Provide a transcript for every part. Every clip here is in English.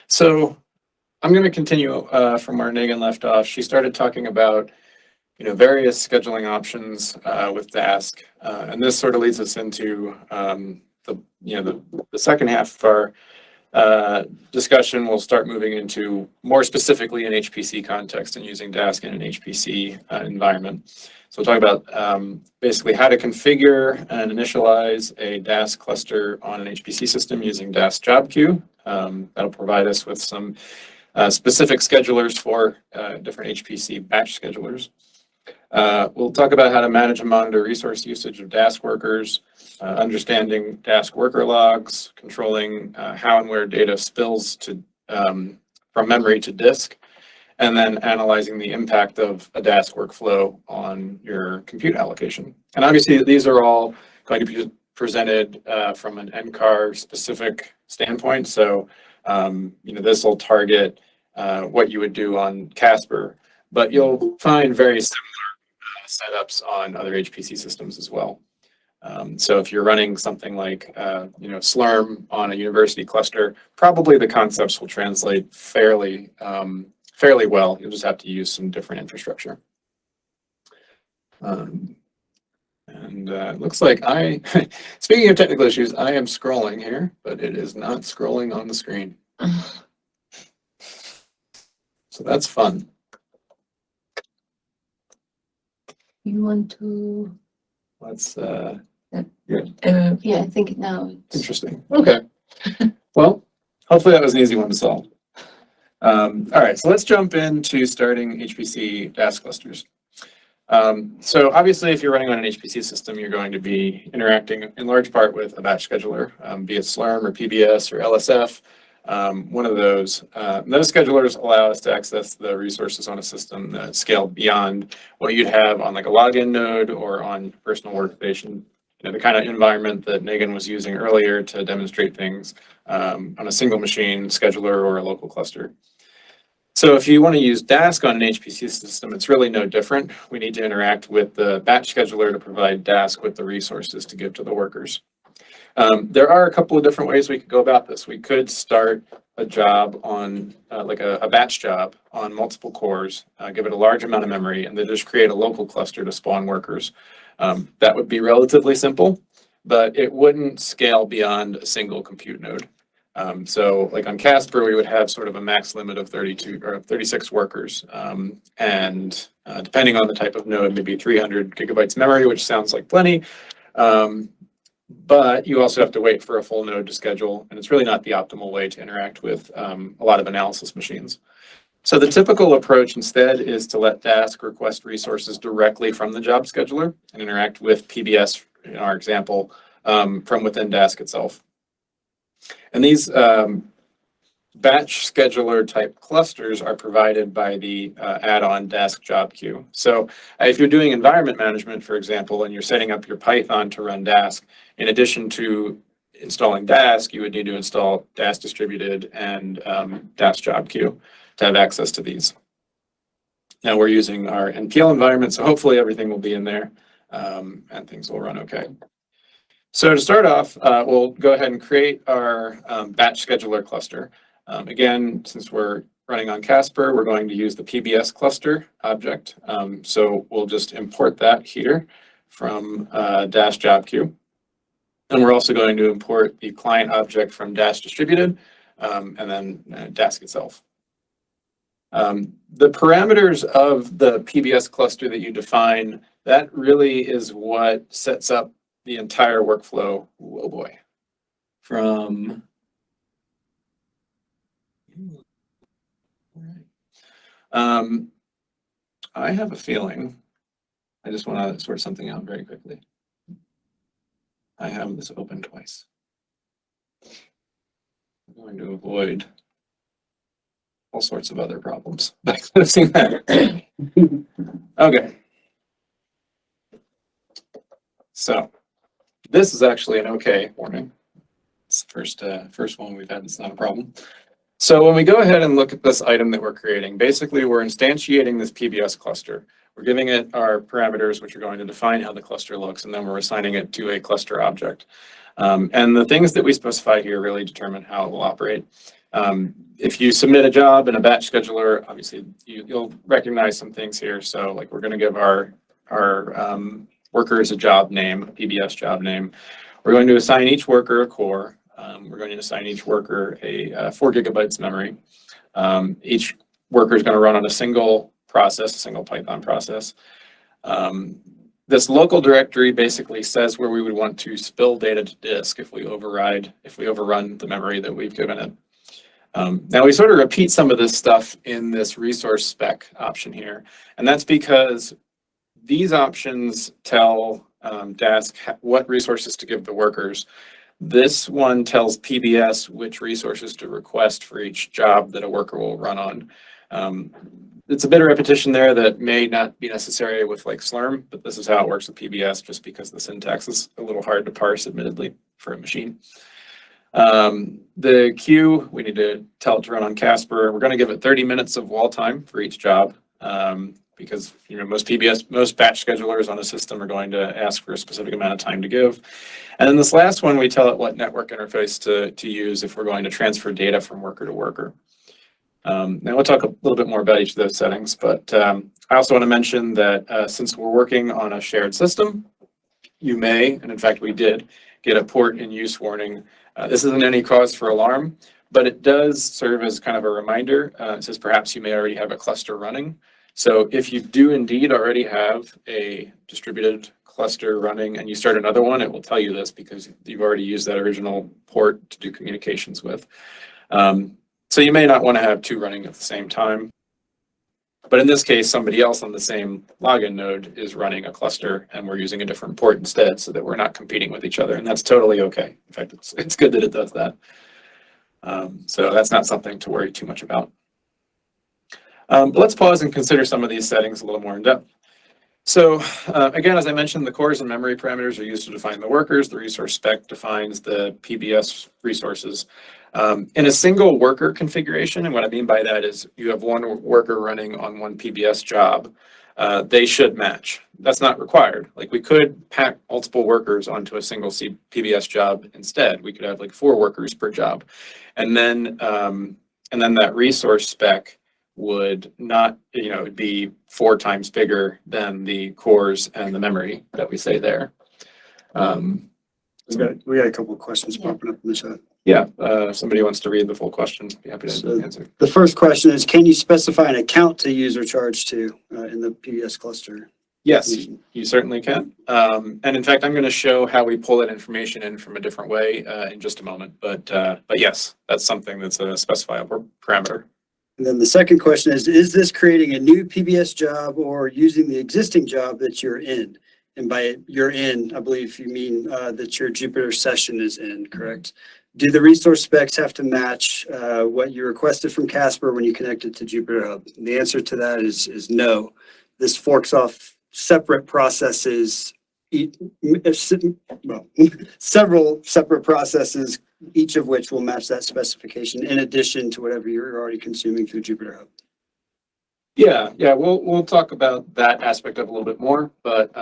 So I'm going to continue from where Megan left off. She started talking about various scheduling options with Dask, and this sort of leads us into the second half of our discussion. We'll start moving into more specifically an HPC context and using Dask in an HPC environment. So we'll talk about basically how to configure and initialize a Dask cluster on an HPC system using Dask job queue. That'll provide us with some specific schedulers for different HPC batch schedulers. We'll talk about how to manage and monitor resource usage of Dask workers, understanding Dask worker logs, controlling how and where data spills from memory to disk, and then analyzing the impact of a Dask workflow on your compute allocation. And obviously, these are all going to be presented from an NCAR specific standpoint. So, this will target what you would do on Casper, but you'll find very similar setups on other HPC systems as well. So if you're running something like Slurm on a university cluster, probably the concepts will translate fairly well. You'll just have to use some different infrastructure. It looks like speaking of technical issues, I am scrolling here, but it is not scrolling on the screen. So that's fun. You want to? Let's. Yeah, I think now it's interesting. Okay. Well, hopefully that was an easy one to solve. All right, so let's jump into starting HPC Dask clusters. So obviously, if you're running on an HPC system, you're going to be interacting in large part with a batch scheduler, be it Slurm or PBS or LSF. One of those. Those schedulers allow us to access the resources on a system that scale beyond what you'd have on like a login node or on personal workstation. The kind of environment that Megan was using earlier to demonstrate things on a single machine scheduler or a local cluster. So if you want to use Dask on an HPC system, it's really no different. We need to interact with the batch scheduler to provide Dask with the resources to give to the workers. There are a couple of different ways we could go about this. We could start a job on like a batch job on multiple cores, give it a large amount of memory, and then just create a local cluster to spawn workers. That would be relatively simple, but it wouldn't scale beyond a single compute node. So like on Casper, we would have sort of a max limit of 32 or 36 workers. And depending on the type of node, maybe 300 gigabytes memory, which sounds like plenty. But you also have to wait for a full node to schedule, and it's really not the optimal way to interact with a lot of analysis machines. So the typical approach instead is to let Dask request resources directly from the job scheduler and interact with PBS, in our example, from within Dask itself. And these batch scheduler type clusters are provided by the add-on Dask job queue. So if you're doing environment management, for example, and you're setting up your Python to run Dask, in addition to installing Dask, you would need to install Dask distributed and Dask job queue to have access to these. Now we're using our NPL environment, so hopefully everything will be in there and things will run okay. So to start off, we'll go ahead and create our batch scheduler cluster. Again, since we're running on Casper, we're going to use the PBS cluster object. So we'll just import that here from Dask job queue. And we're also going to import the client object from Dask distributed and then Dask itself. The parameters of the PBS cluster that you define, that really is what sets up the entire workflow. Oh boy. From I have a feeling, I just want to sort something out very quickly. I have this open twice. I'm going to avoid all sorts of other problems by closing that. Okay. So this is actually an okay warning. It's the first one we've had. It's not a problem. So when we go ahead and look at this item that we're creating, basically we're instantiating this PBS cluster. We're giving it our parameters, which are going to define how the cluster looks, and then we're assigning it to a cluster object. And the things that we specify here really determine how it will operate. If you submit a job in a batch scheduler, obviously you'll recognize some things here. So like we're going to give our workers a job name, a PBS job name. We're going to assign each worker a core. We're going to assign each worker a 4 gigabytes memory. Each worker is going to run on a single process, a single Python process. This local directory basically says where we would want to spill data to disk if we overrun the memory that we've given it. Now we sort of repeat some of this stuff in this resource spec option here, and that's because these options tell Dask what resources to give the workers. This one tells PBS which resources to request for each job that a worker will run on. It's a bit of repetition there that may not be necessary with like Slurm, but this is how it works with PBS just because the syntax is a little hard to parse, admittedly, for a machine. The queue, we need to tell it to run on Casper. We're going to give it 30 minutes of wall time for each job because most batch schedulers on a system are going to ask for a specific amount of time to give. And then this last one, we tell it what network interface to use if we're going to transfer data from worker to worker. Now we'll talk a little bit more about each of those settings, but I also want to mention that since we're working on a shared system, you may, and in fact we did, get a port in use warning. This isn't any cause for alarm, but it does serve as kind of a reminder. It says perhaps you may already have a cluster running. So if you do indeed already have a distributed cluster running and you start another one, it will tell you this because you've already used that original port to do communications with. So you may not want to have 2 running at the same time. But in this case, somebody else on the same login node is running a cluster and we're using a different port instead so that we're not competing with each other. And that's totally okay. In fact, it's good that it does that. So that's not something to worry too much about. But let's pause and consider some of these settings a little more in depth. So again, as I mentioned, the cores and memory parameters are used to define the workers. The resource spec defines the PBS resources. In a single worker configuration, and what I mean by that is you have one worker running on one PBS job, they should match. That's not required. Like we could pack multiple workers onto a single PBS job instead. We could have like 4 workers per job. And then that resource spec would not, it'd be 4 times bigger than the cores and the memory that we say there. We got a couple of questions popping up in the chat. Yeah, somebody wants to read the full question, be happy to answer. The first question is, can you specify an account to use or charge to in the PBS cluster? Yes, you certainly can. And in fact, I'm going to show how we pull that information in from a different way in just a moment. But yes, that's something that's a specifiable parameter. And then the second question is this creating a new PBS job or using the existing job that you're in? And by you're in, I believe you mean that your Jupyter session is in, correct? Do the resource specs have to match what you requested from Casper when you connected to Jupyter Hub? And the answer to that is no. This forks off separate processes, several separate processes, each of which will match that specification in addition to whatever you're already consuming through Jupyter Hub. Yeah, we'll talk about that aspect of a little bit more, but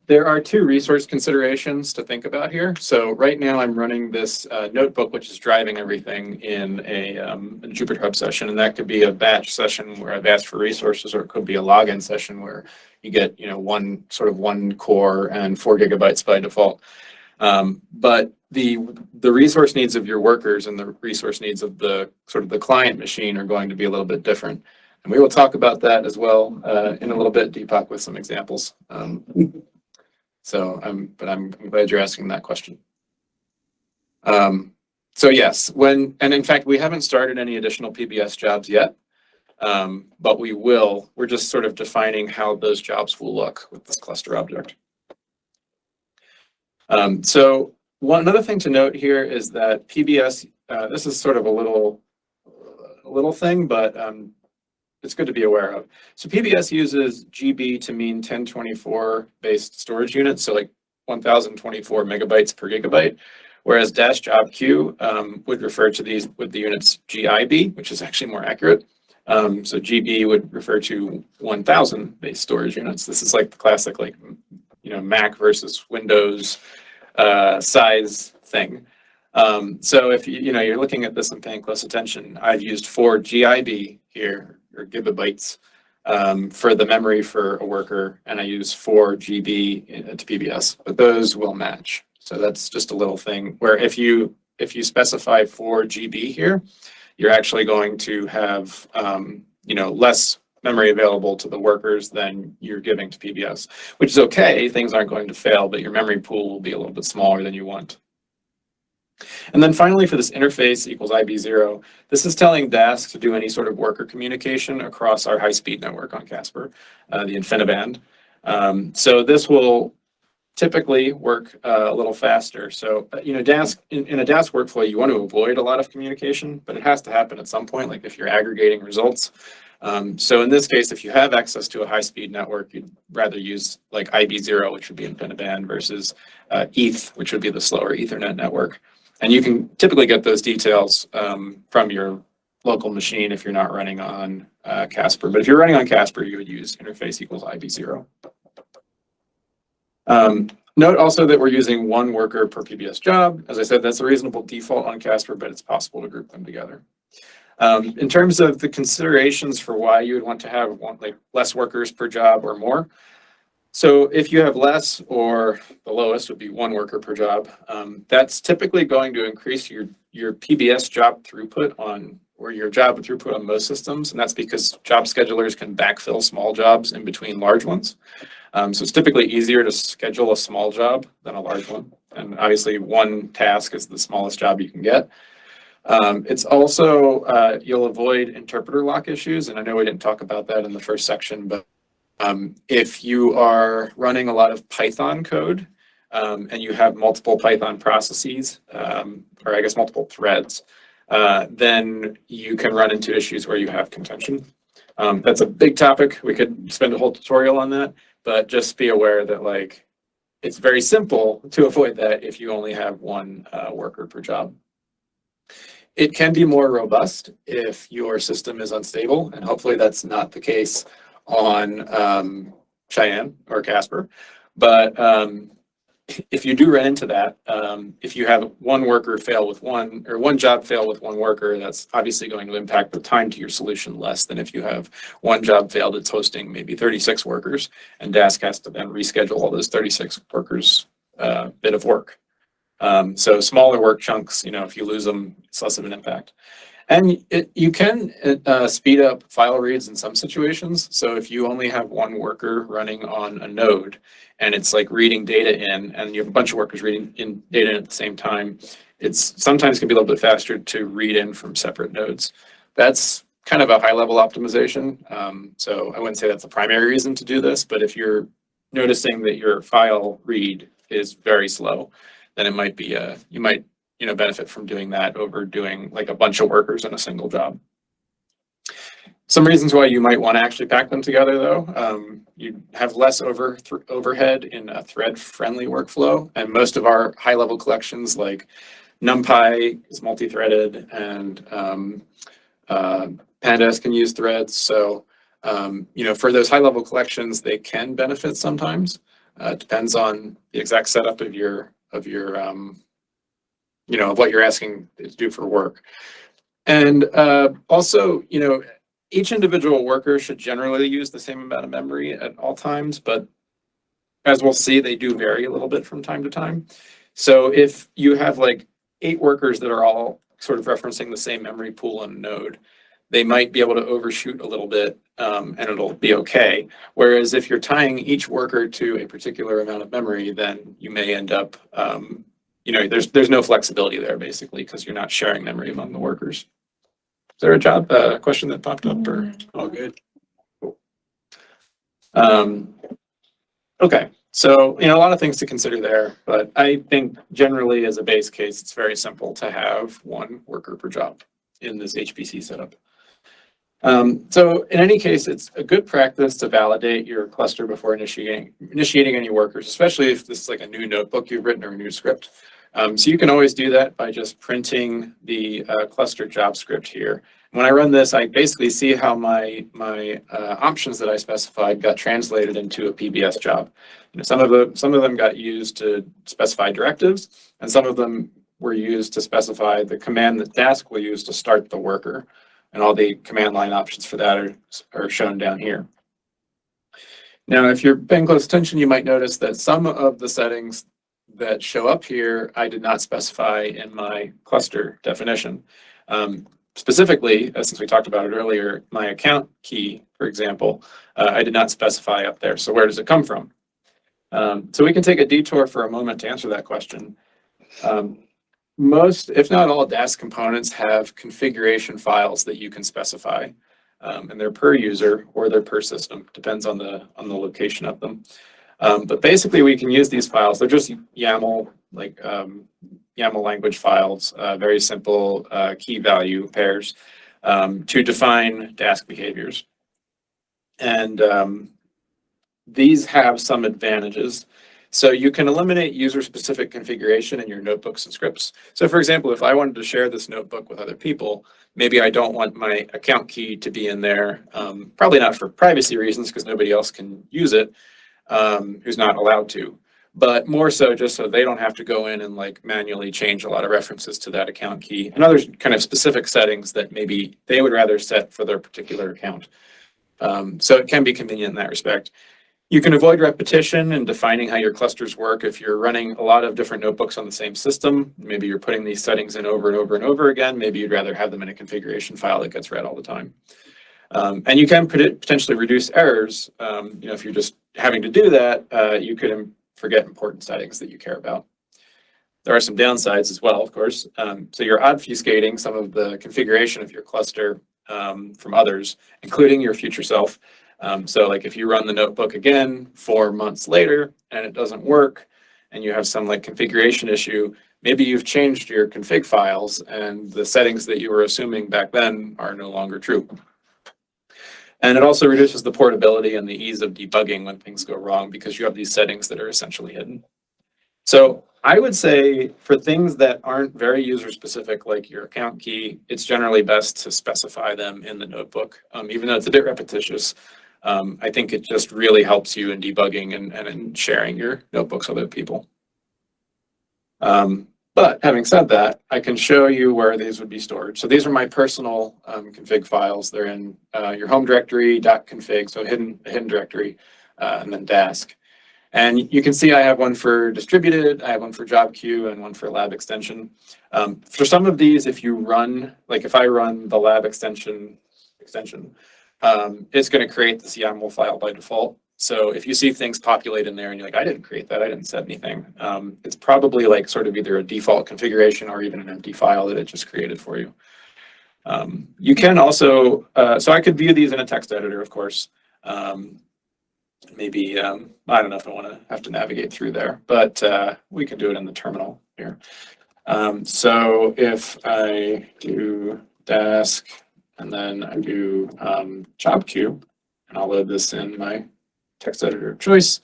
there are 2 resource considerations to think about here. So right now I'm running this notebook, which is driving everything in a Jupyter Hub session, and that could be a batch session where I've asked for resources, or it could be a login session where you get one core and 4 gigabytes by default. But the resource needs of your workers and the resource needs of the the client machine are going to be a little bit different. And we will talk about that as well in a little bit, Deepak, with some examples. But I'm glad you're asking that question. So yes, and in fact, we haven't started any additional PBS jobs yet, but we will. We're just sort of defining how those jobs will look with this cluster object. So another thing to note here is that PBS, this is sort of a little thing, but it's good to be aware of. So PBS uses GB to mean 1024 based storage units, so like 1024 megabytes per gigabyte, whereas dash job queue would refer to these with the units GIB, which is actually more accurate. So GB would refer to 1000 base storage units. This is like the classic Mac versus Windows size thing. So if you're looking at this and paying close attention, I've used 4 GIB here, or gigabytes, for the memory for a worker, and I use 4 GB to PBS, but those will match. So that's just a little thing where if you specify 4 GB here, you're actually going to have less memory available to the workers than you're giving to PBS, which is okay. Things aren't going to fail, but your memory pool will be a little bit smaller than you want. And then finally, for this interface equals IB0, this is telling Dask to do any sort of worker communication across our high-speed network on Casper, the InfiniBand. So this will typically work a little faster. So, Dask, in a Dask workflow, you want to avoid a lot of communication, but it has to happen at some point, like if you're aggregating results. So in this case, if you have access to a high-speed network, you'd rather use like IB0, which would be InfiniBand, versus ETH, which would be the slower Ethernet network. And you can typically get those details from your local machine if you're not running on Casper. But if you're running on Casper, you would use interface equals IB0. Note also that we're using 1 worker per PBS job. As I said, that's a reasonable default on Casper, but it's possible to group them together. In terms of the considerations for why you would want to have less workers per job or more, so if you have less, or the lowest would be 1 worker per job, that's typically going to increase your PBS job throughput or your job throughput on most systems, and that's because job schedulers can backfill small jobs in between large ones. So it's typically easier to schedule a small job than a large one, and obviously 1 task is the smallest job you can get. It's also, you'll avoid interpreter lock issues, and I know we didn't talk about that in the first section, but if you are running a lot of Python code and you have multiple Python processes, or I guess multiple threads, then you can run into issues where you have contention. That's a big topic. We could spend a whole tutorial on that, but just be aware that it's very simple to avoid that if you only have 1 worker per job. It can be more robust if your system is unstable, and hopefully that's not the case on Cheyenne or Casper. But if you do run into that, if you have 1 worker fail with 1, or 1 job fail with 1 worker, that's obviously going to impact the time to your solution less than if you have 1 job failed that's hosting maybe 36 workers, and Dask has to then reschedule all those 36 workers' bit of work. So smaller work chunks, if you lose them, it's less of an impact. And you can speed up file reads in some situations. So if you only have 1 worker running on a node and it's reading data in, and you have a bunch of workers reading in data in at the same time, it's sometimes can be a little bit faster to read in from separate nodes. That's kind of a high level optimization. So I wouldn't say that's the primary reason to do this, but if you're noticing that your file read is very slow, then it might be you might benefit from doing that over doing a bunch of workers in a single job. Some reasons why you might want to actually pack them together, though, you have less overhead in a thread-friendly workflow, and most of our high-level collections like NumPy is multi-threaded, and Pandas can use threads. So, for those high-level collections, they can benefit sometimes. It depends on the exact setup of what you're asking to do for work. And also, each individual worker should generally use the same amount of memory at all times, but as we'll see, they do vary a little bit from time to time. So if you have 8 workers that are all sort of referencing the same memory pool on a node, they might be able to overshoot a little bit, and it'll be okay. Whereas if you're tying each worker to a particular amount of memory, then you may end up there's no flexibility there basically because you're not sharing memory among the workers. Is there a question that popped up or all good? Cool. Okay, so a lot of things to consider there, but I think generally as a base case, it's very simple to have 1 worker per job in this HPC setup. So in any case, it's a good practice to validate your cluster before initiating any workers, especially if this is a new notebook you've written or a new script. So you can always do that by just printing the cluster job script here. When I run this, I basically see how my options that I specified got translated into a PBS job. You know, some of them got used to specify directives, and some of them were used to specify the command that Dask will use to start the worker. And all the command line options for that are shown down here. Now, if you're paying close attention, you might notice that some of the settings that show up here, I did not specify in my cluster definition. Specifically, since we talked about it earlier, my account key, for example, I did not specify up there. So where does it come from? So we can take a detour for a moment to answer that question. Most, if not all, Dask components have configuration files that you can specify, and they're per user or they're per system, depends on the location of them. But basically, we can use these files. They're just YAML, like YAML language files, very simple key value pairs to define Dask behaviors. And these have some advantages. So you can eliminate user-specific configuration in your notebooks and scripts. So for example, if I wanted to share this notebook with other people, maybe I don't want my account key to be in there, probably not for privacy reasons because nobody else can use it, who's not allowed to, but more so just so they don't have to go in and like manually change a lot of references to that account key and other kind of specific settings that maybe they would rather set for their particular account. So it can be convenient in that respect. You can avoid repetition in defining how your clusters work. If you're running a lot of different notebooks on the same system, maybe you're putting these settings in over and over and over again. Maybe you'd rather have them in a configuration file that gets read all the time. And you can potentially reduce errors. You know, if you're just having to do that, you could forget important settings that you care about. There are some downsides as well, of course. So you're obfuscating some of the configuration of your cluster from others, including your future self. So like if you run the notebook again 4 months later and it doesn't work and you have some like configuration issue, maybe you've changed your config files and the settings that you were assuming back then are no longer true. And it also reduces the portability and the ease of debugging when things go wrong because you have these settings that are essentially hidden. So I would say for things that aren't very user specific, like your account key, it's generally best to specify them in the notebook, even though it's a bit repetitious. I think it just really helps you in debugging and in sharing your notebooks with other people. But having said that, I can show you where these would be stored. So these are my personal config files. They're in your home directory, .config, so a hidden directory, and then Dask. And you can see I have one for distributed, I have one for job queue, and one for lab extension. For some of these, if you run, like if I run the lab extension, it's going to create this YAML file by default. So if you see things populate in there and you're like, I didn't create that, I didn't set anything, it's probably like sort of either a default configuration or even an empty file that it just created for you. You can also, so I could view these in a text editor, of course. Maybe, I don't know if I want to have to navigate through there, but we can do it in the terminal here. So if I do Dask and then I do job queue, and I'll load this in my text editor of choice,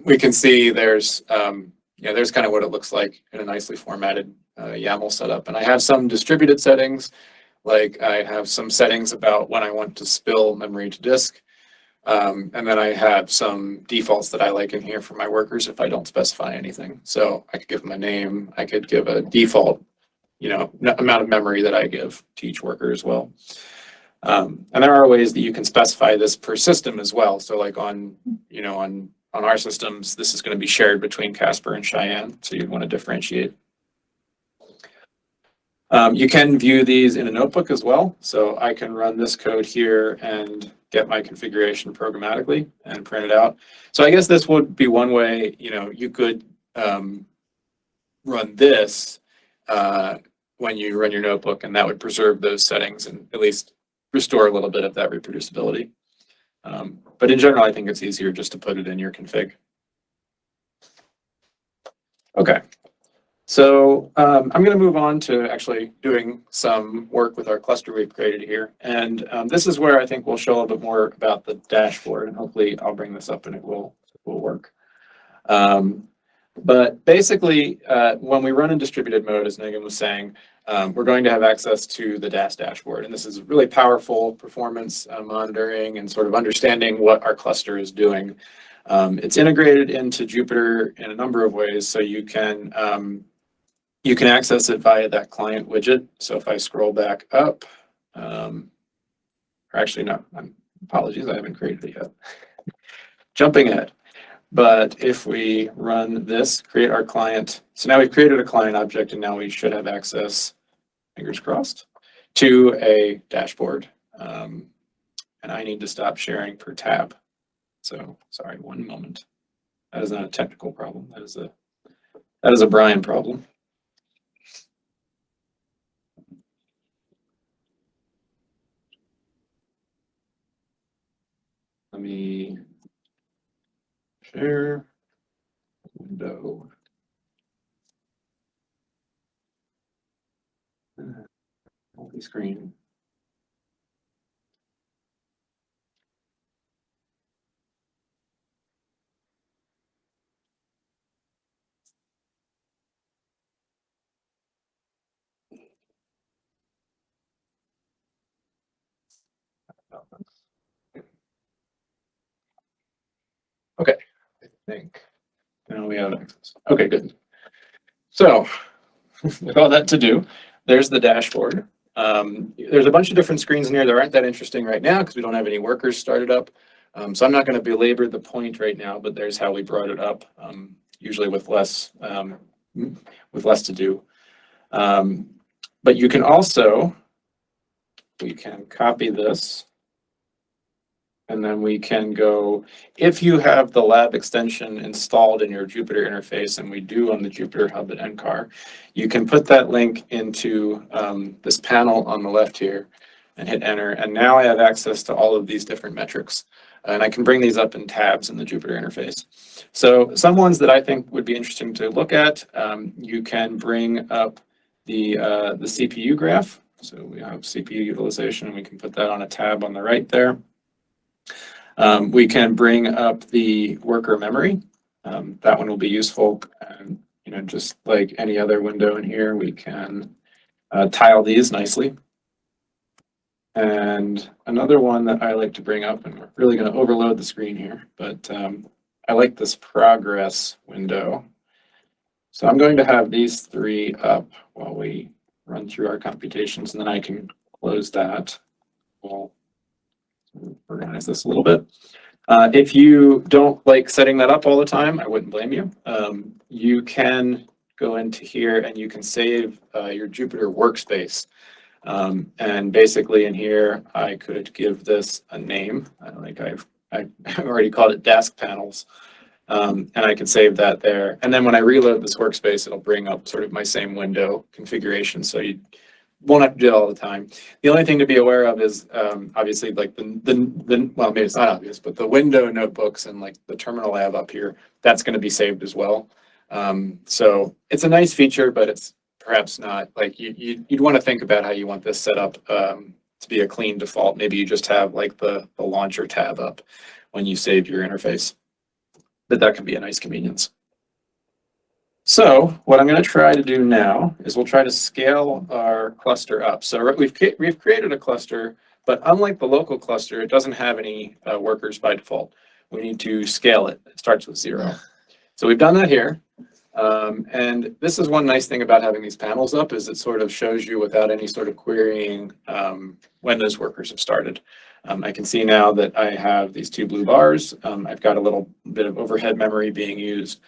we can see there's, there's kind of what it looks like in a nicely formatted YAML setup. And I have some distributed settings, like I have some settings about when I want to spill memory to disk. And then I have some defaults that I like in here for my workers if I don't specify anything. So I could give them a name, I could give a default, amount of memory that I give to each worker as well. And there are ways that you can specify this per system as well. So like on our systems, this is going to be shared between Casper and Cheyenne. So you'd want to differentiate. You can view these in a notebook as well. So I can run this code here and get my configuration programmatically and print it out. So I guess this would be one way, you could run this when you run your notebook, and that would preserve those settings and at least restore a little bit of that reproducibility. But in general, I think it's easier just to put it in your config. Okay. So I'm going to move on to actually doing some work with our cluster we've created here. And this is where I think we'll show a little bit more about the dashboard, and hopefully I'll bring this up and it will work. But basically, when we run in distributed mode, as Megan was saying, we're going to have access to the Dask dashboard. And this is really powerful performance monitoring and sort of understanding what our cluster is doing. It's integrated into Jupyter in a number of ways. So you can access it via that client widget. So if I scroll back up, or actually, no, apologies, I haven't created it yet. Jumping ahead. But if we run this, create our client, so now we've created a client object and now we should have access, fingers crossed, to a dashboard. And I need to stop sharing per tab. So sorry, one moment. That is not a technical problem. That is a Brian problem. Let me share window. Multi-screen. Okay, I think now we have access. Okay, good. So with all that to do, there's the dashboard. There's a bunch of different screens in here that aren't that interesting right now because we don't have any workers started up. So I'm not going to belabor the point right now, but there's how we brought it up, usually with less to do. But you can also, we can copy this. And then we can go, if you have the lab extension installed in your Jupyter interface, and we do on the Jupyter Hub at NCAR, you can put that link into this panel on the left here and hit enter. And now I have access to all of these different metrics. And I can bring these up in tabs in the Jupyter interface. So some ones that I think would be interesting to look at, you can bring up the CPU graph. So we have CPU utilization, and we can put that on a tab on the right there. We can bring up the worker memory. That one will be useful. And, just like any other window in here, we can tile these nicely. And another one that I like to bring up, and we're really going to overload the screen here, but I like this progress window. So I'm going to have these three up while we run through our computations, and then I can close that. We'll organize this a little bit. If you don't like setting that up all the time, I wouldn't blame you. You can go into here and you can save your Jupyter workspace. And basically in here, I could give this a name. I've already called it Dask panels. And I can save that there. And then when I reload this workspace, it'll bring up sort of my same window configuration. So you won't have to do it all the time. The only thing to be aware of is obviously like well, maybe it's not obvious, but the window notebooks and like the terminal lab up here, that's going to be saved as well. So it's a nice feature, but it's perhaps not like you'd want to think about how you want this set up to be a clean default. Maybe you just have like the launcher tab up when you save your interface, but that can be a nice convenience. So what I'm going to try to do now is we'll try to scale our cluster up. So we've created a cluster, but unlike the local cluster, it doesn't have any workers by default. We need to scale it. It starts with 0. So we've done that here. And this is one nice thing about having these panels up is it sort of shows you without any sort of querying when those workers have started. I can see now that I have these 2 blue bars. I've got a little bit of overhead memory being used.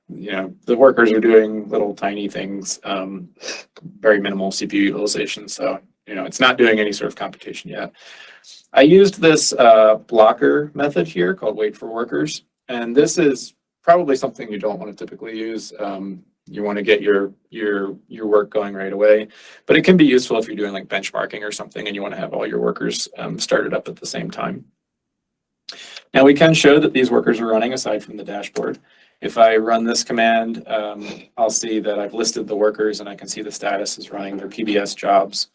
The workers are doing little tiny things, very minimal CPU utilization. So, it's not doing any sort of computation yet. I used this blocker method here called wait for workers. And this is probably something you don't want to typically use. You want to get your work going right away, but it can be useful if you're doing like benchmarking or something and you want to have all your workers started up at the same time. Now we can show that these workers are running aside from the dashboard. If I run this command, I'll see that I've listed the workers and I can see the status is running their PBS jobs.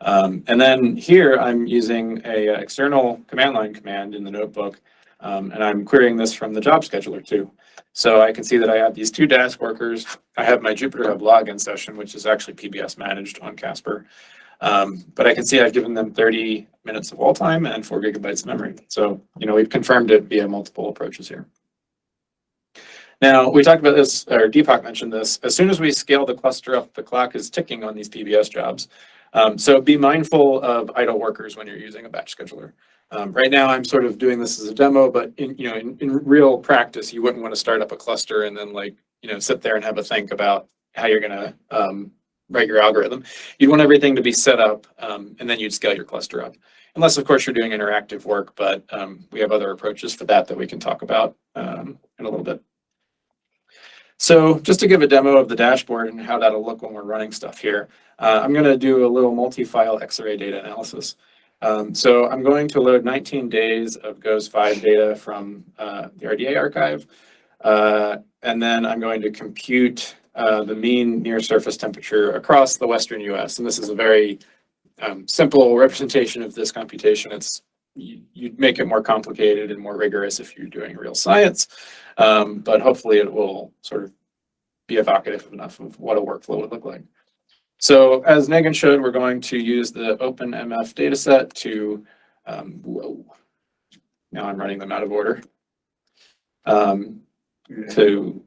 And then here I'm using a external command line command in the notebook, and I'm querying this from the job scheduler too. So I can see that I have these two Dask workers. I have my Jupyter Hub login session, which is actually PBS managed on Casper. But I can see I've given them 30 minutes of wall time and 4 gigabytes of memory. So, we've confirmed it via multiple approaches here. Now, we talked about this, or Deepak mentioned this, as soon as we scale the cluster up, the clock is ticking on these PBS jobs. So be mindful of idle workers when you're using a batch scheduler. Right now, I'm sort of doing this as a demo, but in real practice, you wouldn't want to start up a cluster and then sit there and have a think about how you're going to write your algorithm. You'd want everything to be set up, and then you'd scale your cluster up. Unless, of course, you're doing interactive work, but we have other approaches for that we can talk about in a little bit. So just to give a demo of the dashboard and how that'll look when we're running stuff here, I'm going to do a little multi-file X-array data analysis. So I'm going to load 19 days of GOES-5 data from the RDA archive, and then I'm going to compute the mean near surface temperature across the Western US. And this is a very simple representation of this computation. You'd make it more complicated and more rigorous if you're doing real science, but hopefully it will sort of be evocative enough of what a workflow would look like. So as Megan showed, we're going to use the OpenMF dataset to, now I'm running them out of order, so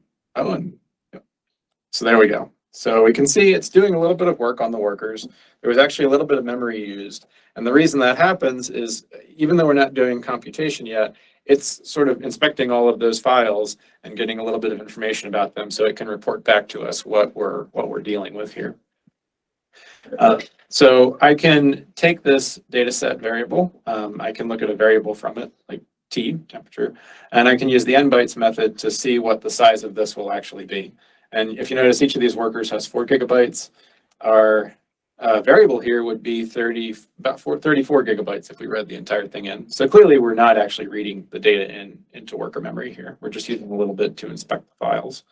there we go. So we can see it's doing a little bit of work on the workers. There was actually a little bit of memory used. And the reason that happens is even though we're not doing computation yet, it's sort of inspecting all of those files and getting a little bit of information about them so it can report back to us what we're dealing with here. So I can take this data set variable. I can look at a variable from it, like T, temperature, and I can use the nbytes method to see what the size of this will actually be. And if you notice, each of these workers has 4 gigabytes. Our variable here would be 34 gigabytes if we read the entire thing in. So clearly we're not actually reading the data into worker memory here. We're just using a little bit to inspect the files.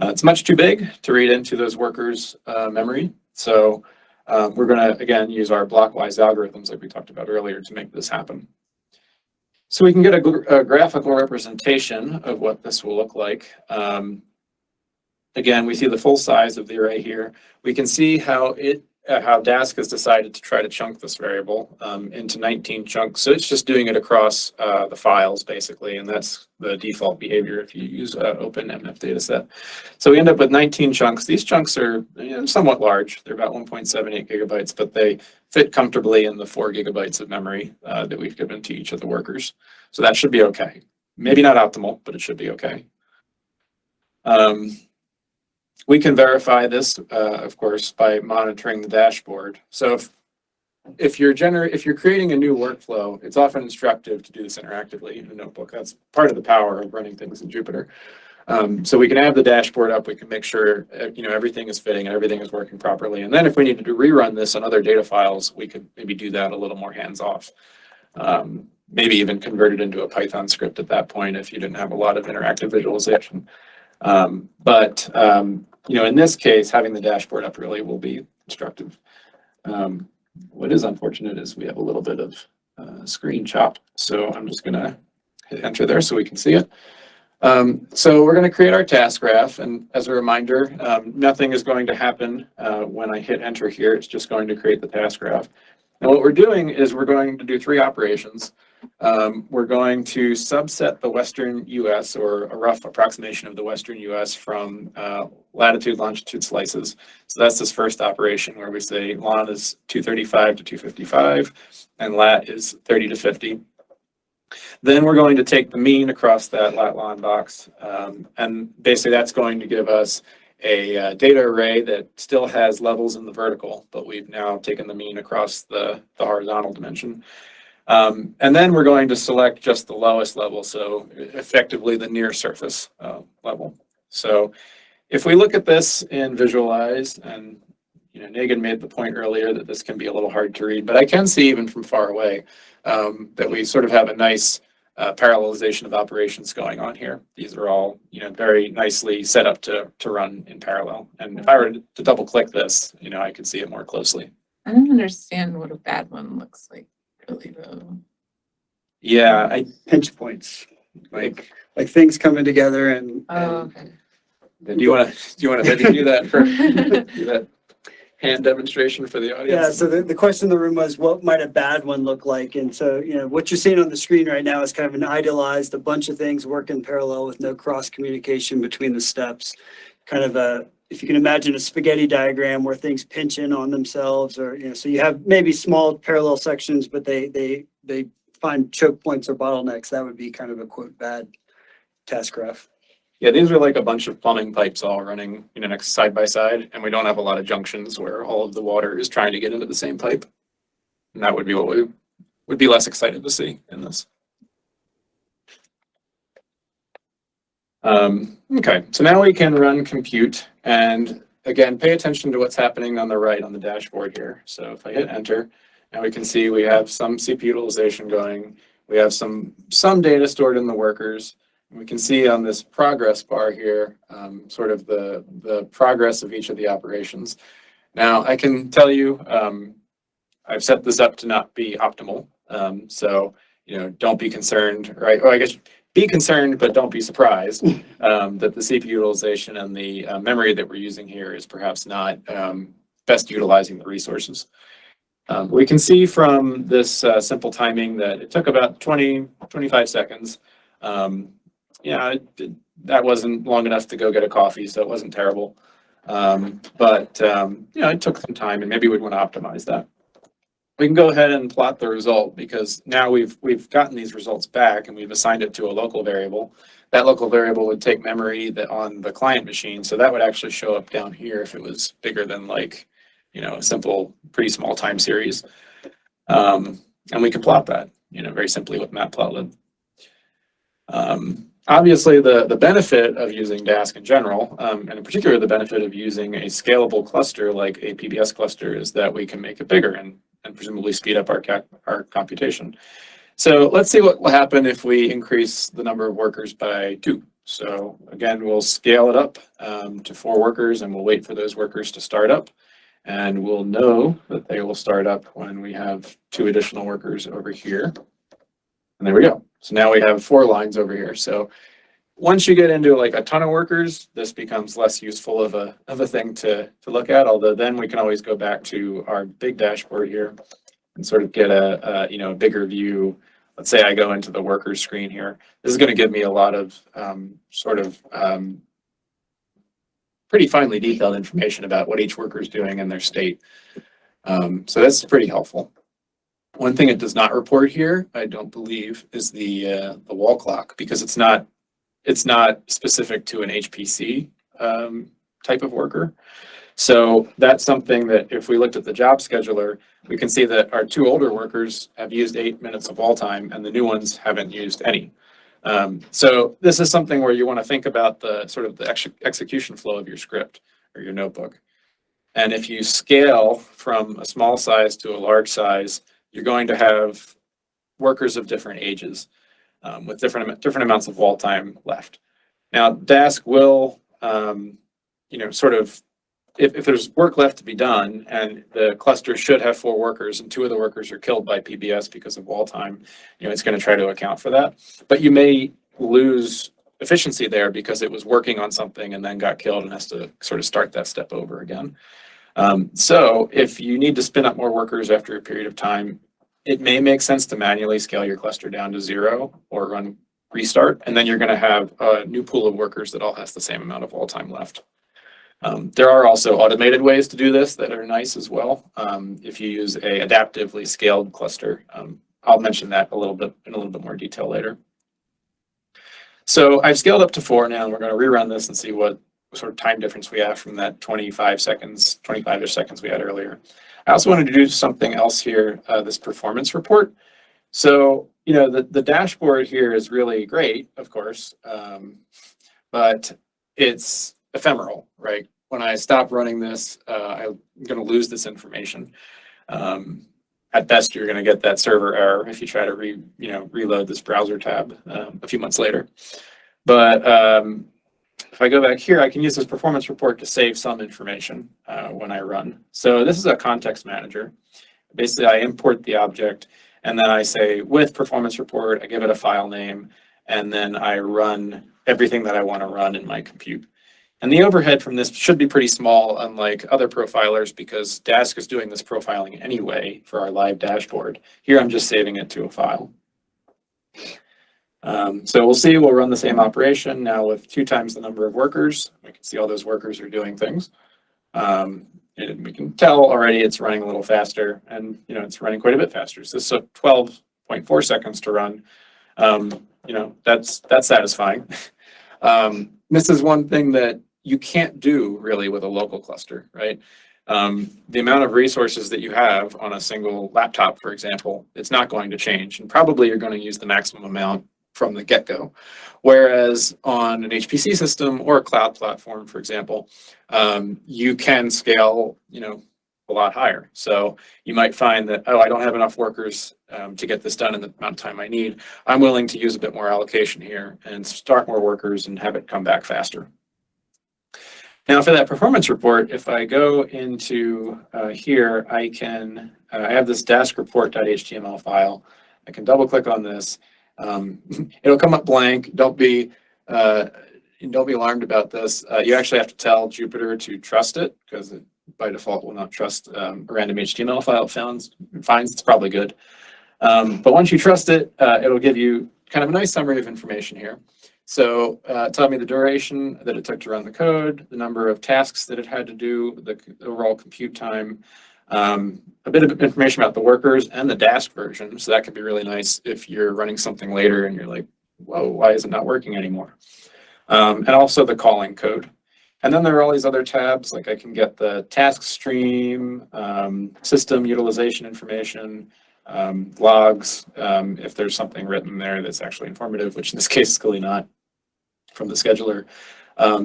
It's much too big to read into those workers' memory. So we're going to, again, use our blockwise algorithms like we talked about earlier to make this happen. So we can get a graphical representation of what this will look like. Again, we see the full size of the array here. We can see how Dask has decided to try to chunk this variable into 19 chunks. So it's just doing it across the files, basically, and that's the default behavior if you use OpenMF dataset. So we end up with 19 chunks. These chunks are somewhat large. They're about 1.78 gigabytes, but they fit comfortably in the 4 gigabytes of memory that we've given to each of the workers. So that should be okay. Maybe not optimal, but it should be okay. We can verify this, of course, by monitoring the dashboard. So if you're creating a new workflow, it's often instructive to do this interactively in a notebook. That's part of the power of running things in Jupyter. So we can have the dashboard up. We can make sure everything is fitting and everything is working properly. And then if we needed to rerun this on other data files, we could maybe do that a little more hands-off. Maybe even convert it into a Python script at that point if you didn't have a lot of interactive visualization. But in this case, having the dashboard up really will be instructive. What is unfortunate is we have a little bit of screen chop. So I'm just going to hit enter there so we can see it. So we're going to create our task graph. And as a reminder, nothing is going to happen when I hit enter here. It's just going to create the task graph. And what we're doing is we're going to do 3 operations. We're going to subset the Western US, or a rough approximation of the Western US, from latitude, longitude slices. So that's this first operation where we say lon is 235 to 255 and lat is 30 to 50. Then we're going to take the mean across that lat-lon box, and basically that's going to give us a data array that still has levels in the vertical, but we've now taken the mean across the horizontal dimension. And then we're going to select just the lowest level, so effectively the near surface level. So if we look at this in Visualize, and Megan made the point earlier that this can be a little hard to read, but I can see even from far away that we sort of have a nice parallelization of operations going on here. These are all very nicely set up to run in parallel. And if I were to double click this, I could see it more closely. I don't understand what a bad one looks like, really, though. Yeah, Pinch points, like like things coming together and Okay. Do you want to maybe do that do that hand demonstration for the audience? yeah, so the question in the room was, what might a bad one look like? And so, what you're seeing on the screen right now is kind of an idealized, a bunch of things work in parallel with no cross communication between the steps. Kind of if you can imagine a spaghetti diagram where things pinch in on themselves, or, so you have maybe small parallel sections, but they find choke points or bottlenecks. That would be kind of a quote bad task graph. Yeah, these are like a bunch of plumbing pipes all running, next side by side, and we don't have a lot of junctions where all of the water is trying to get into the same pipe. And that would be what we would be less excited to see in this. Okay, so now we can run compute, and again, pay attention to what's happening on the right on the dashboard here. So if I hit enter, now we can see we have some CPU utilization going. We have some data stored in the workers. We can see on this progress bar here, sort of the progress of each of the operations. Now, I can tell you, I've set this up to not be optimal. So, don't be concerned, right? Or I guess be concerned, but don't be surprised that the CPU utilization and the memory that we're using here is perhaps not best utilizing the resources. We can see from this simple timing that it took about 25 seconds. Yeah, that wasn't long enough to go get a coffee, so it wasn't terrible. But it took some time, and maybe we'd want to optimize that. We can go ahead and plot the result, because now we've gotten these results back and we've assigned it to a local variable. That local variable would take memory on the client machine, so that would actually show up down here if it was bigger than a simple, pretty small time series. And we can plot that, very simply with Matplotlib. Obviously, the benefit of using Dask in general, and in particular the benefit of using a scalable cluster like a PBS cluster, is that we can make it bigger and presumably speed up our computation. So let's see what will happen if we increase the number of workers by 2. So again, we'll scale it up to 4 workers, and we'll wait for those workers to start up. And we'll know that they will start up when we have 2 additional workers over here. And there we go. So now we have 4 lines over here. So once you get into a ton of workers, this becomes less useful of a thing to look at. Although then we can always go back to our big dashboard here and sort of get a bigger view. Let's say I go into the workers screen here. This is going to give me a lot of pretty finely detailed information about what each worker is doing and their state. So that's pretty helpful. One thing it does not report here, I don't believe, is the wall clock, because it's not specific to an HPC type of worker. So that's something that if we looked at the job scheduler, we can see that our 2 older workers have used 8 minutes of wall time and the new ones haven't used any. So this is something where you want to think about the sort of the execution flow of your script or your notebook. And if you scale from a small size to a large size, you're going to have workers of different ages with different amounts of wall time left. Now, Dask will, sort of, if there's work left to be done and the cluster should have 4 workers and 2 of the workers are killed by PBS because of wall time, it's going to try to account for that. But you may lose efficiency there because it was working on something and then got killed and has to sort of start that step over again. So if you need to spin up more workers after a period of time, it may make sense to manually scale your cluster down to 0 or run restart, and then you're going to have a new pool of workers that all has the same amount of wall time left. There are also automated ways to do this that are nice as well. If you use a adaptively scaled cluster, I'll mention that in a little bit more detail later. So I've scaled up to 4 now, and we're going to rerun this and see what sort of time difference we have from that 25-ish seconds we had earlier. I also wanted to do something else here, this performance report. So, the dashboard here is really great, of course, but it's ephemeral, right? When I stop running this, I'm going to lose this information. At best, you're going to get that server error if you try to reload this browser tab a few months later. But if I go back here, I can use this performance report to save some information when I run. So this is a context manager. Basically, I import the object, and then I say with performance report, I give it a file name, and then I run everything that I want to run in my compute. And the overhead from this should be pretty small, unlike other profilers, because Dask is doing this profiling anyway for our live dashboard. Here, I'm just saving it to a file. So we'll see, we'll run the same operation now with 2 times the number of workers. We can see all those workers are doing things. And we can tell already it's running a little faster, and it's running quite a bit faster. So this is 12.4 seconds to run. That's satisfying. This is one thing that you can't do really with a local cluster, right? The amount of resources that you have on a single laptop, for example, it's not going to change, and probably you're going to use the maximum amount from the get-go. Whereas on an HPC system or a cloud platform, for example, you can scale, a lot higher. So you might find that, oh, I don't have enough workers to get this done in the amount of time I need. I'm willing to use a bit more allocation here and start more workers and have it come back faster. Now for that performance report, if I go into here, I have this Dask report.html file. I can double click on this. It'll come up blank. Don't be alarmed about this. You actually have to tell Jupyter to trust it, because it by default will not trust a random HTML file it finds. It's probably good. But once you trust it, it'll give you kind of a nice summary of information here. So tell me the duration that it took to run the code, the number of tasks that it had to do, the overall compute time, a bit of information about the workers and the Dask version. So that could be really nice if you're running something later and you're like, whoa, why is it not working anymore? And also the calling code. And then there are all these other tabs, like I can get the task stream, system utilization information, logs, if there's something written there that's actually informative, which in this case is clearly not from the scheduler.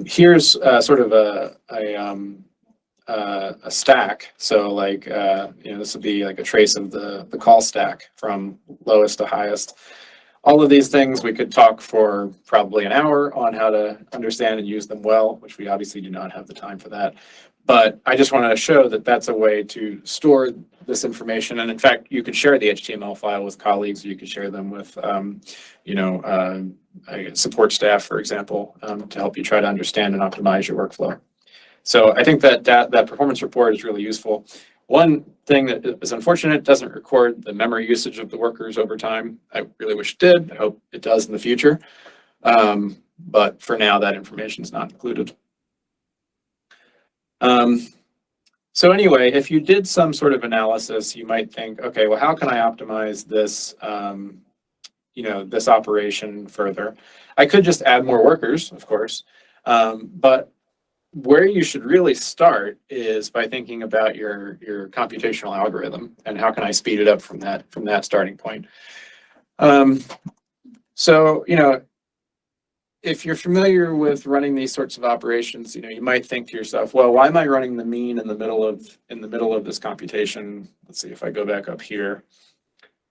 Here's sort of a stack. So like, this would be like a trace of the call stack from lowest to highest. All of these things we could talk for probably an hour on how to understand and use them well, which we obviously do not have the time for that. But I just wanted to show that that's a way to store this information. And in fact, you could share the HTML file with colleagues. You could share them with, support staff, for example, to help you try to understand and optimize your workflow. So I think that performance report is really useful. One thing that is unfortunate, it doesn't record the memory usage of the workers over time. I really wish it did. I hope it does in the future. But for now, that information is not included. So anyway, if you did some sort of analysis, you might think, okay, well, how can I optimize this, this operation further? I could just add more workers, of course, but where you should really start is by thinking about your computational algorithm and how can I speed it up from that starting point. So, if you're familiar with running these sorts of operations, you might think to yourself, well, why am I running the mean in the middle of this computation? Let's see if I go back up here.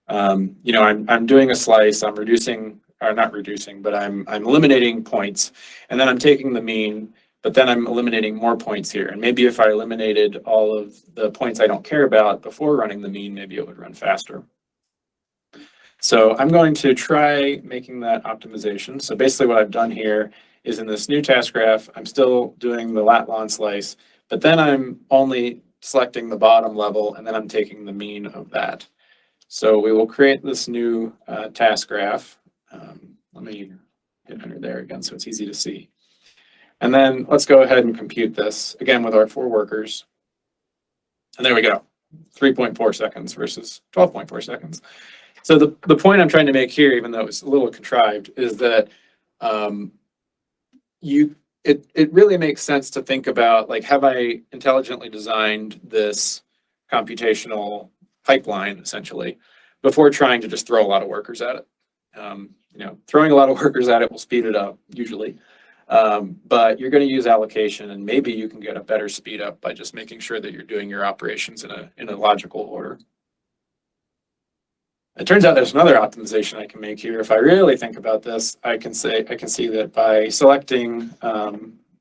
I'm doing a slice, I'm reducing, or not reducing, but I'm eliminating points, and then I'm taking the mean, but then I'm eliminating more points here. And maybe if I eliminated all of the points I don't care about before running the mean, maybe it would run faster. So I'm going to try making that optimization. So basically what I've done here is in this new task graph, I'm still doing the lat-lon slice, but then I'm only selecting the bottom level and then I'm taking the mean of that. So we will create this new task graph. Let me get under there again so it's easy to see. And then let's go ahead and compute this again with our 4 workers. And there we go, 3.4 seconds versus 12.4 seconds. So the point I'm trying to make here, even though it's a little contrived, is that it really makes sense to think about, like, have I intelligently designed this computational pipeline essentially before trying to just throw a lot of workers at it. Throwing a lot of workers at it will speed it up usually. But you're going to use allocation, and maybe you can get a better speed up by just making sure that you're doing your operations in a logical order. It turns out there's another optimization I can make here. If I really think about this, I can see that by selecting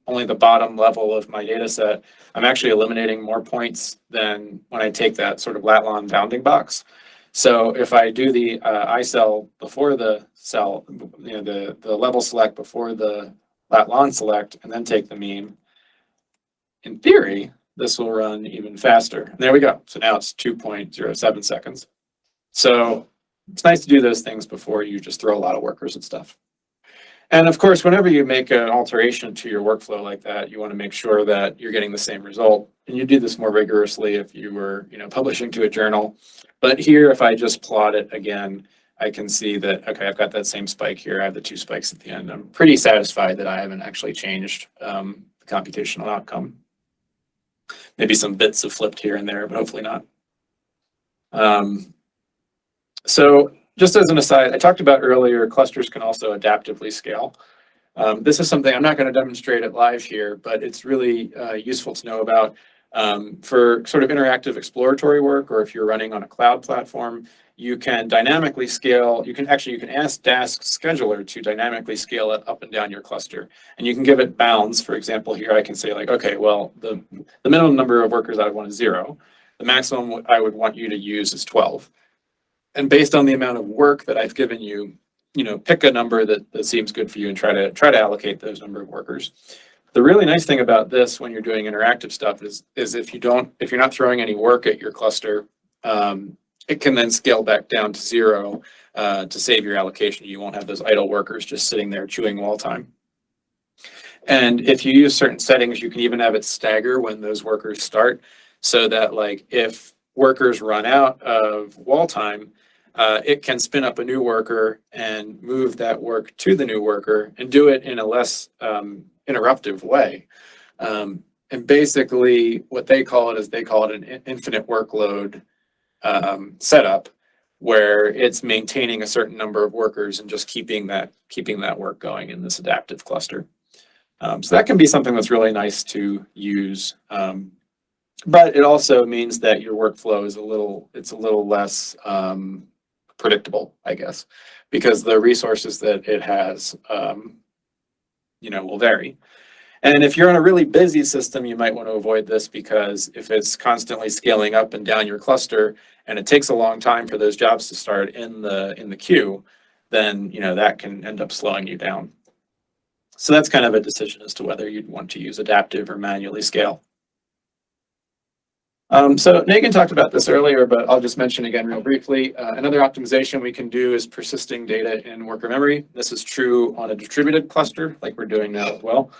only the bottom level of my data set, I'm actually eliminating more points than when I take that sort of lat-lon bounding box. So if I do the ICEL before the cell, the level select before the lat long select, and then take the mean, in theory, this will run even faster. And there we go. So now it's 2.07 seconds. So it's nice to do those things before you just throw a lot of workers and stuff. And of course, whenever you make an alteration to your workflow like that, you want to make sure that you're getting the same result. And you do this more rigorously if you were, publishing to a journal. But here, if I just plot it again, I can see that, okay, I've got that same spike here. I have the 2 spikes at the end. I'm pretty satisfied that I haven't actually changed the computational outcome. Maybe some bits have flipped here and there, but hopefully not. So just as an aside, I talked about earlier, clusters can also adaptively scale. This is something I'm not going to demonstrate it live here, but it's really useful to know about for sort of interactive exploratory work, or if you're running on a cloud platform, you can dynamically scale. You can ask Dask scheduler to dynamically scale it up and down your cluster, and you can give it bounds. For example, here I can say like, okay, well, the minimum number of workers I would want is 0. The maximum I would want you to use is 12. And based on the amount of work that I've given you, pick a number that seems good for you and try to allocate those number of workers. The really nice thing about this when you're doing interactive stuff is if you're not throwing any work at your cluster, it can then scale back down to 0 to save your allocation. You won't have those idle workers just sitting there chewing wall time. And if you use certain settings, you can even have it stagger when those workers start, so that like if workers run out of wall time, it can spin up a new worker and move that work to the new worker and do it in a less interruptive way. And basically what they call it is an infinite workload setup, where it's maintaining a certain number of workers and just keeping that work going in this adaptive cluster. So that can be something that's really nice to use. But it also means that your workflow is a little less predictable, I guess, because the resources that it has, will vary. And if you're on a really busy system, you might want to avoid this, because if it's constantly scaling up and down your cluster and it takes a long time for those jobs to start in the queue, then that can end up slowing you down. So that's kind of a decision as to whether you'd want to use adaptive or manually scale. So Megan talked about this earlier, but I'll just mention again real briefly. Another optimization we can do is persisting data in worker memory. This is true on a distributed cluster like we're doing now as well.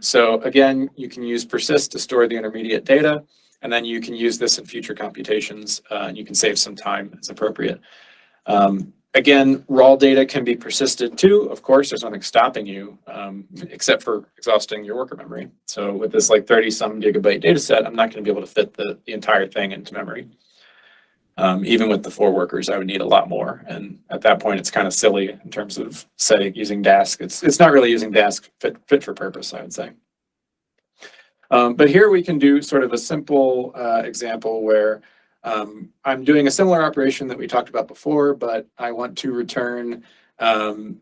So again, you can use persist to store the intermediate data, and then you can use this in future computations, and you can save some time as appropriate. Again, raw data can be persisted too. Of course, there's nothing stopping you except for exhausting your worker memory. So with this like 30-some gigabyte data set, I'm not going to be able to fit the entire thing into memory. Even with the 4 workers, I would need a lot more. And at that point, it's kind of silly in terms of using Dask. It's not really using Dask fit for purpose, I would say. But here we can do sort of a simple example where I'm doing a similar operation that we talked about before, but I want to return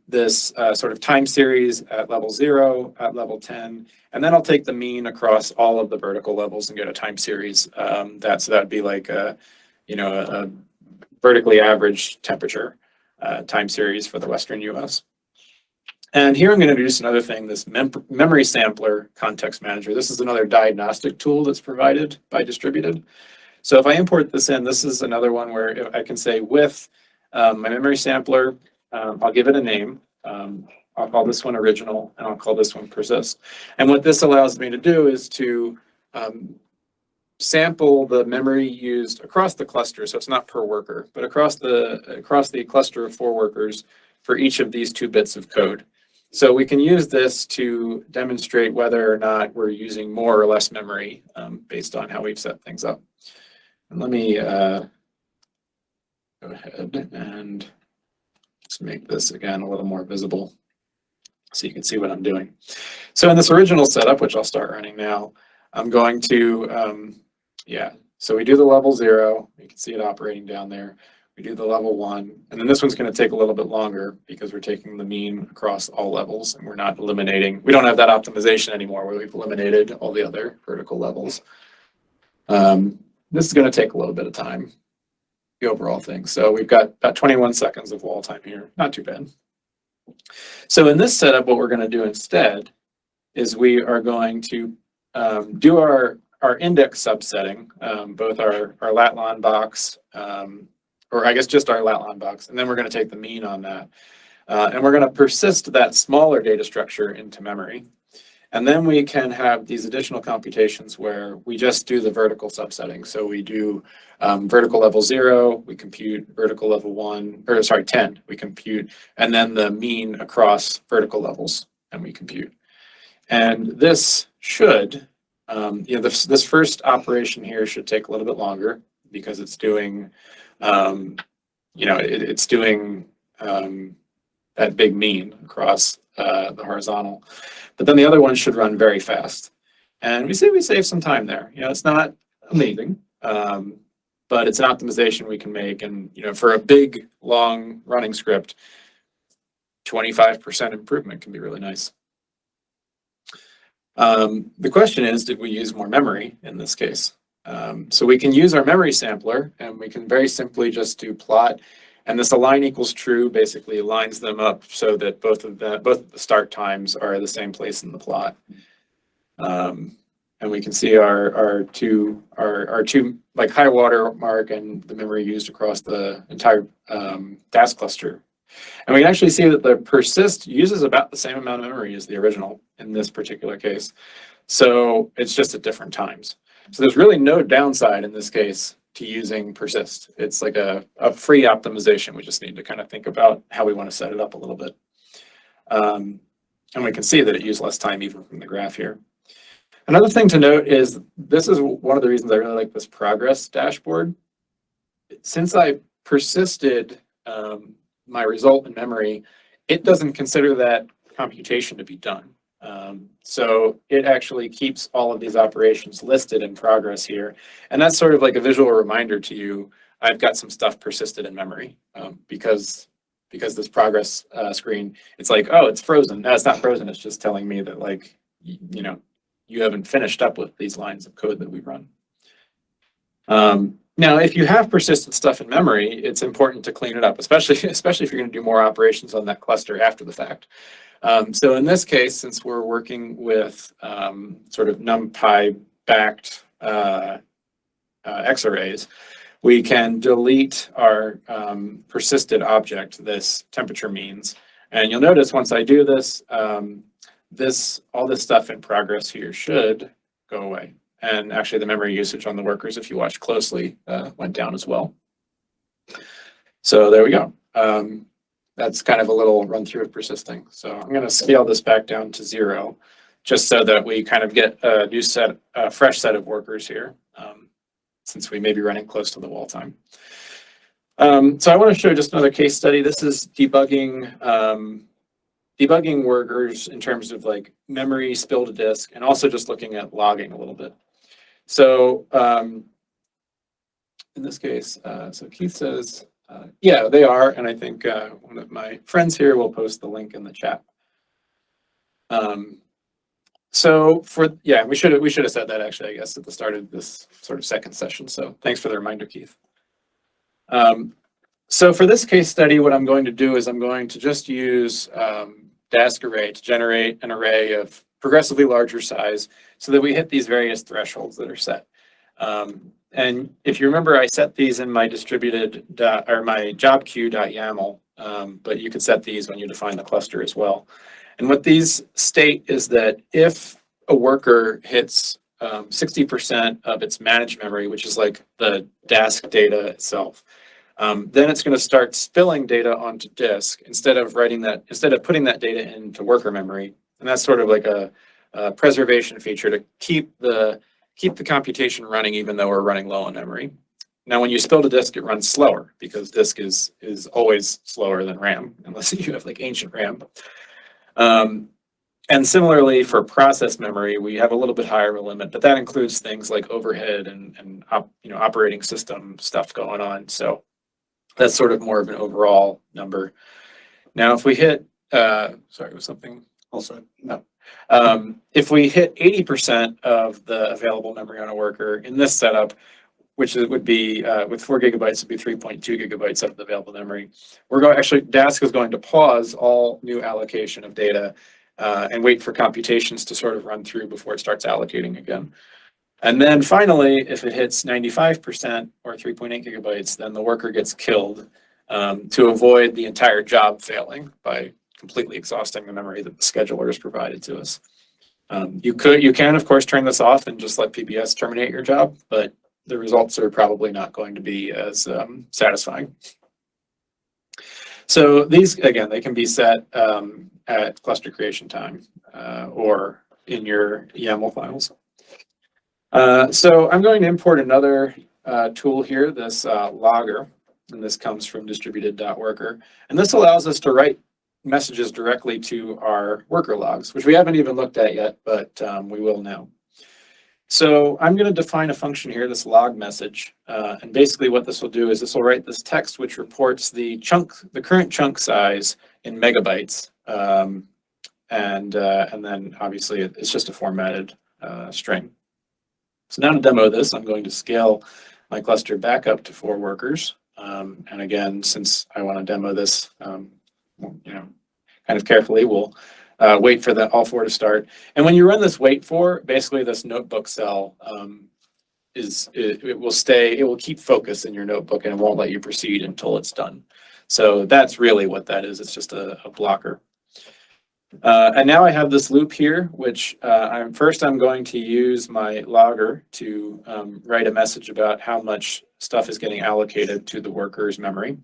this sort of time series at level 0, at level 10, and then I'll take the mean across all of the vertical levels and get a time series. So that'd be like a vertically averaged temperature time series for the Western US. And here I'm going to introduce another thing, this memory sampler context manager. This is another diagnostic tool that's provided by Distributed. So if I import this in, this is another one where I can say with my memory sampler, I'll give it a name. I'll call this one original, and I'll call this one persist. And what this allows me to do is to sample the memory used across the cluster. So it's not per worker, but across the cluster of 4 workers for each of these 2 bits of code. So we can use this to demonstrate whether or not we're using more or less memory based on how we've set things up. And let me go ahead and just make this again a little more visible so you can see what I'm doing. So in this original setup, which I'll start running now, I'm going to, so we do the level 0. You can see it operating down there. We do the level 1, and then this one's going to take a little bit longer because we're taking the mean across all levels, and we're not eliminating, we don't have that optimization anymore where we've eliminated all the other vertical levels. This is going to take a little bit of time. the overall thing. So we've got about 21 seconds of wall time here. Not too bad. So in this setup, what we're going to do instead is we are going to do our index subsetting, both our lat-long box, or I guess just our lat-long box, and then we're going to take the mean on that. And we're going to persist that smaller data structure into memory. And then we can have these additional computations where we just do the vertical subsetting. So we do vertical level 0, we compute vertical level 1, or sorry, 10, we compute, and then the mean across vertical levels, and we compute. And this should, this first operation here should take a little bit longer because it's doing, it's doing that big mean across the horizontal. But then the other one should run very fast. And we save some time there. It's not amazing, but it's an optimization we can make. And, for a big, long running script, 25% improvement can be really nice. The question is, did we use more memory in this case? So we can use our memory sampler, and we can very simply just do plot. And this align equals true basically lines them up so that both of the start times are the same place in the plot. And we can see our two like high water mark and the memory used across the entire Dask cluster. And we can actually see that the persist uses about the same amount of memory as the original in this particular case. So it's just at different times. So there's really no downside in this case to using persist. It's like a free optimization. We just need to kind of think about how we want to set it up a little bit. And we can see that it used less time even from the graph here. Another thing to note is this is one of the reasons I really like this progress dashboard. Since I persisted my result in memory, it doesn't consider that computation to be done. So it actually keeps all of these operations listed in progress here. And that's sort of like a visual reminder to you, I've got some stuff persisted in memory because this progress screen, it's like, oh, it's frozen. No, it's not frozen. It's just telling me that like, you haven't finished up with these lines of code that we run. Now, if you have persistent stuff in memory, it's important to clean it up, especially if you're going to do more operations on that cluster after the fact. So in this case, since we're working with sort of NumPy-backed X-arrays, we can delete our persisted object, this temperature means. And you'll notice once I do this, all this stuff in progress here should go away. And actually the memory usage on the workers, if you watch closely, went down as well. So there we go. That's kind of a little run through of persisting. So I'm going to scale this back down to 0, just so that we kind of get a new fresh set of workers here, since we may be running close to the wall time. So I want to show just another case study. This is debugging workers in terms of like memory spill to disk, and also just looking at logging a little bit. So in this case, so Keith says, yeah, they are, and I think one of my friends here will post the link in the chat. So we should have said that actually, I guess, at the start of this sort of second session. So thanks for the reminder, Keith. So for this case study, what I'm going to do is I'm going to just use Dask array to generate an array of progressively larger size so that we hit these various thresholds that are set. And if you remember, I set these in my distributed or my job queue.yaml, but you could set these when you define the cluster as well. And what these state is that if a worker hits 60% of its managed memory, which is like the Dask data itself, then it's going to start spilling data onto disk instead of putting that data into worker memory. And that's sort of like a preservation feature to keep the computation running even though we're running low on memory. Now, when you spill to disk, it runs slower because disk is always slower than RAM, unless you have like ancient RAM. And similarly for process memory, we have a little bit higher of a limit, but that includes things like overhead and operating system stuff going on. So that's sort of more of an overall number. Now, if we hit, sorry, was something also? No. If we hit 80% of the available memory on a worker in this setup, which would be with 4 gigabytes would be 3.2 gigabytes of the available memory. We're going actually Dask is going to pause all new allocation of data and wait for computations to sort of run through before it starts allocating again. And then finally, if it hits 95% or 3.8 gigabytes, then the worker gets killed to avoid the entire job failing by completely exhausting the memory that the scheduler has provided to us. You can of course turn this off and just let PBS terminate your job, but the results are probably not going to be as satisfying. So these, again, they can be set at cluster creation time or in your YAML files. So I'm going to import another tool here, this logger, and this comes from distributed.worker. And this allows us to write messages directly to our worker logs, which we haven't even looked at yet, but we will now. So I'm going to define a function here, this log message. And basically what this will do is this will write this text which reports the current chunk size in megabytes. And then obviously it's just a formatted string. So now to demo this, I'm going to scale my cluster back up to 4 workers. And again, since I want to demo this, kind of carefully, we'll wait for all 4 to start. And when you run this wait for, basically this notebook cell it will keep focus in your notebook and it won't let you proceed until it's done. So that's really what that is. It's just a blocker. And now I have this loop here, which I'm going to use my logger to write a message about how much stuff is getting allocated to the worker's memory.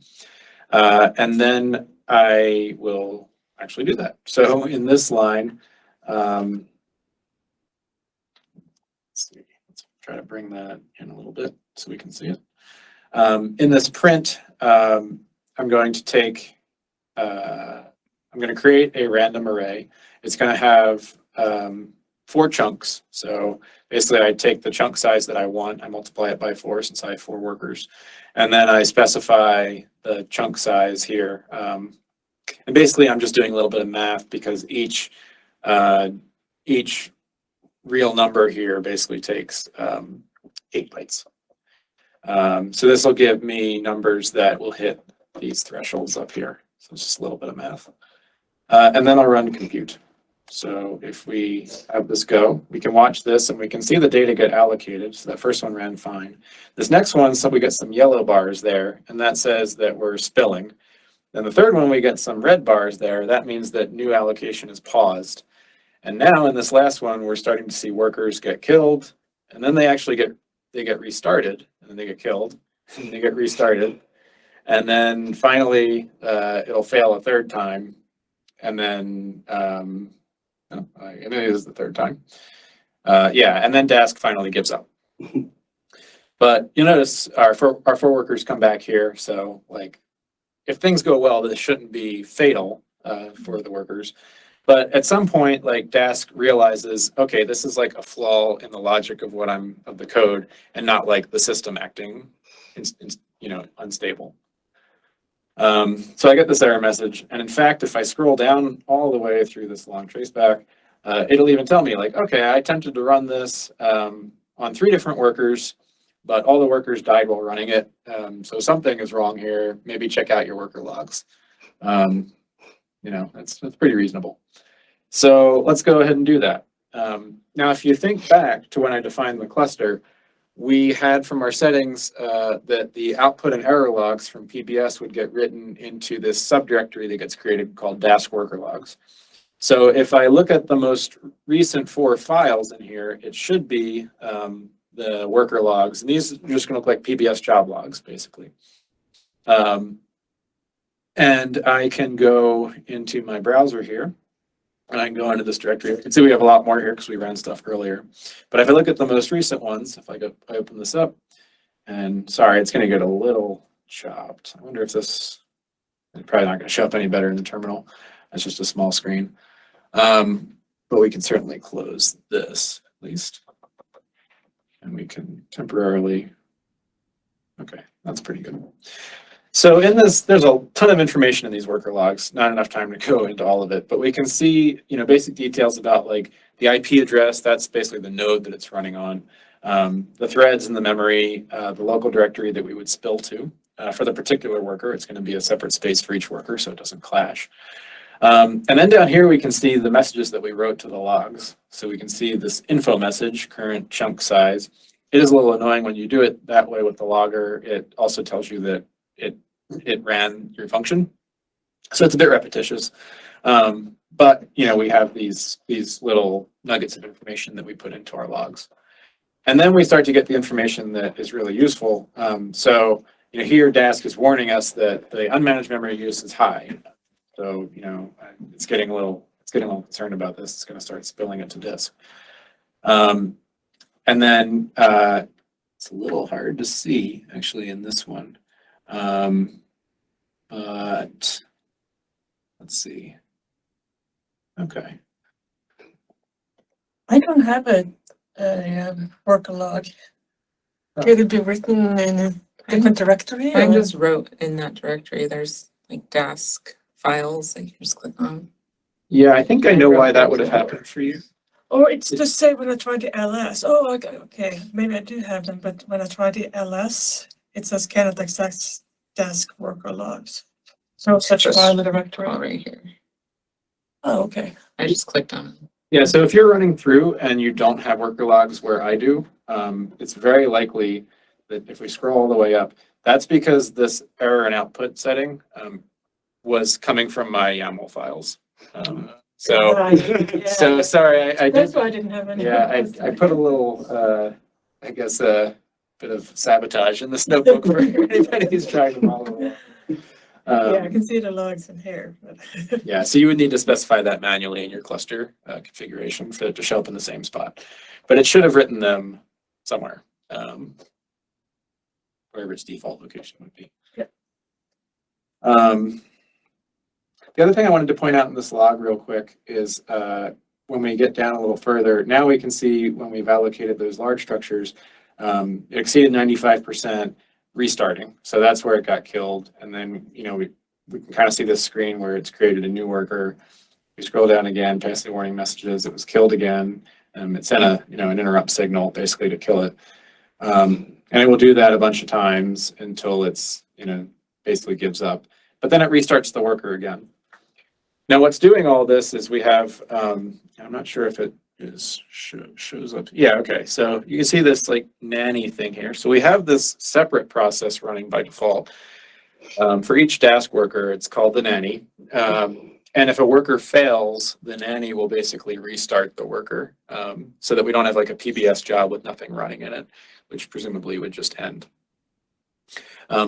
And then I will actually do that. So in this line, let's try to bring that in a little bit so we can see it. In this print, I'm going to take, I'm going to create a random array. It's going to have 4 chunks. So basically I take the chunk size that I want, I multiply it by 4 since I have 4 workers. And then I specify the chunk size here. And basically I'm just doing a little bit of math because each real number here basically takes 8 bytes. So this will give me numbers that will hit these thresholds up here. So it's just a little bit of math. And then I'll run compute. So if we have this go, we can watch this and we can see the data get allocated. So that first one ran fine. This next one, so we get some yellow bars there, and that says that we're spilling. Then the third one, we get some red bars there. That means that new allocation is paused. And now in this last one, we're starting to see workers get killed, and then they actually get restarted, and then they get killed, and they get restarted. And then finally, it'll fail a third time. And then, it is the third time. And then Dask finally gives up. But you notice our four workers come back here. So like, if things go well, this shouldn't be fatal for the workers. But at some point, like Dask realizes, okay, this is like a flaw in the logic of the code, and not like the system acting, unstable. So I get this error message, and in fact, if I scroll down all the way through this long traceback, it'll even tell me like, okay, I attempted to run this on 3 different workers, but all the workers died while running it. So something is wrong here. Maybe check out your worker logs. That's pretty reasonable. So let's go ahead and do that. Now, if you think back to when I defined the cluster, we had from our settings that the output and error logs from PBS would get written into this subdirectory that gets created called Dask worker logs. So if I look at the most recent 4 files in here, it should be the worker logs. And these are just going to look like PBS job logs, basically. And I can go into my browser here. And I can go into this directory. You can see we have a lot more here because we ran stuff earlier. But if I look at the most recent ones, if I open this up, and sorry, it's going to get a little chopped. I wonder if this is probably not going to show up any better in the terminal. It's just a small screen. But we can certainly close this at least. And we can temporarily, okay, that's pretty good. So in this, there's a ton of information in these worker logs, not enough time to go into all of it, but we can see, basic details about like the IP address, that's basically the node that it's running on. the threads in the memory, the local directory that we would spill to. For the particular worker, it's going to be a separate space for each worker so it doesn't clash. And then down here, we can see the messages that we wrote to the logs. So we can see this info message, current chunk size. It is a little annoying when you do it that way with the logger. It also tells you that it ran your function. So it's a bit repetitious. But, you know, we have these little nuggets of information that we put into our logs. And then we start to get the information that is really useful. So, you know, here Dask is warning us that the unmanaged memory use is high. So, you know, it's getting a little concerned about this. It's going to start spilling it to disk. And then it's a little hard to see actually in this one. But let's see. Okay. I don't have a worker log. Could it be written in a different directory? I or- just wrote in that directory, there's like Dask files that you just click on. Yeah, I think I know why that would have happened for you. Or it's just say when I try the LS. Oh, okay. Maybe I do have them, but when I try the LS, it says cannot access Dask worker logs. No such This file in the directory. file right here. Oh, okay. I just clicked on it. Yeah, so if you're running through and you don't have worker logs where I do, it's very likely that if we scroll all the way up, that's because this error and output setting was coming from my YAML files. So Right, yeah. so sorry, I That's did. why I didn't have any. Yeah, I put a little, I guess, a bit of sabotage in this notebook for anybody who's trying to follow along. Yeah, I can see the logs in here. But Yeah, so you would need to specify that manually in your cluster configuration for it to show up in the same spot. But it should have written them somewhere, wherever its default location would be. Yep. The other thing I wanted to point out in this log real quick is when we get down a little further, now we can see when we've allocated those large structures, it exceeded 95% restarting. So that's where it got killed. And then, you know, we can kind of see this screen where it's created a new worker. We scroll down again, past the warning messages, it was killed again. It sent a, you know, an interrupt signal basically to kill it. And it will do that a bunch of times until it's, you know, basically gives up. But then it restarts the worker again. Now what's doing all this is we have, I'm not sure if it shows up. Yeah, okay. So you can see this like nanny thing here. So we have this separate process running by default. For each Dask worker, it's called the nanny. And if a worker fails, the nanny will basically restart the worker so that we don't have like a PBS job with nothing running in it, which presumably would just end.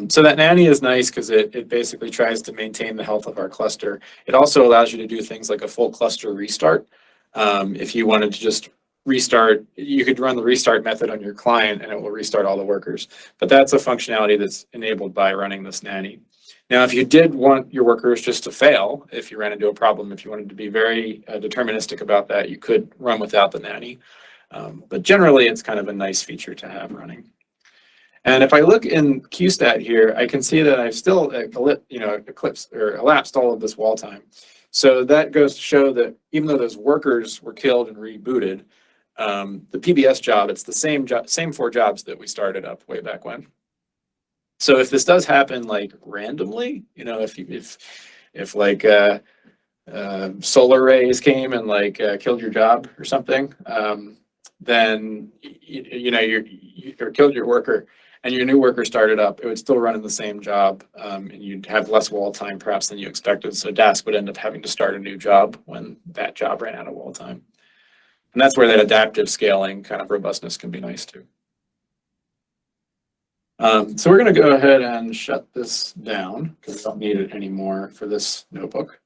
So that nanny is nice because it basically tries to maintain the health of our cluster. It also allows you to do things like a full cluster restart. If you wanted to just restart, you could run the restart method on your client and it will restart all the workers. But that's a functionality that's enabled by running this nanny. Now, if you did want your workers just to fail, if you ran into a problem, if you wanted to be very deterministic about that, you could run without the nanny. But generally, it's kind of a nice feature to have running. And if I look in QStat here, I can see that I've still elapsed all of this wall time. So that goes to show that even though those workers were killed and rebooted, the PBS job, it's the same 4 jobs that we started up way back when. So if this does happen like randomly, you know, if like solar rays came and like killed your job or something, then you know you killed your worker and your new worker started up, it would still run in the same job, and you'd have less wall time perhaps than you expected. So Dask would end up having to start a new job when that job ran out of wall time. And that's where that adaptive scaling kind of robustness can be nice too. So we're going to go ahead and shut this down because we don't need it anymore for this notebook.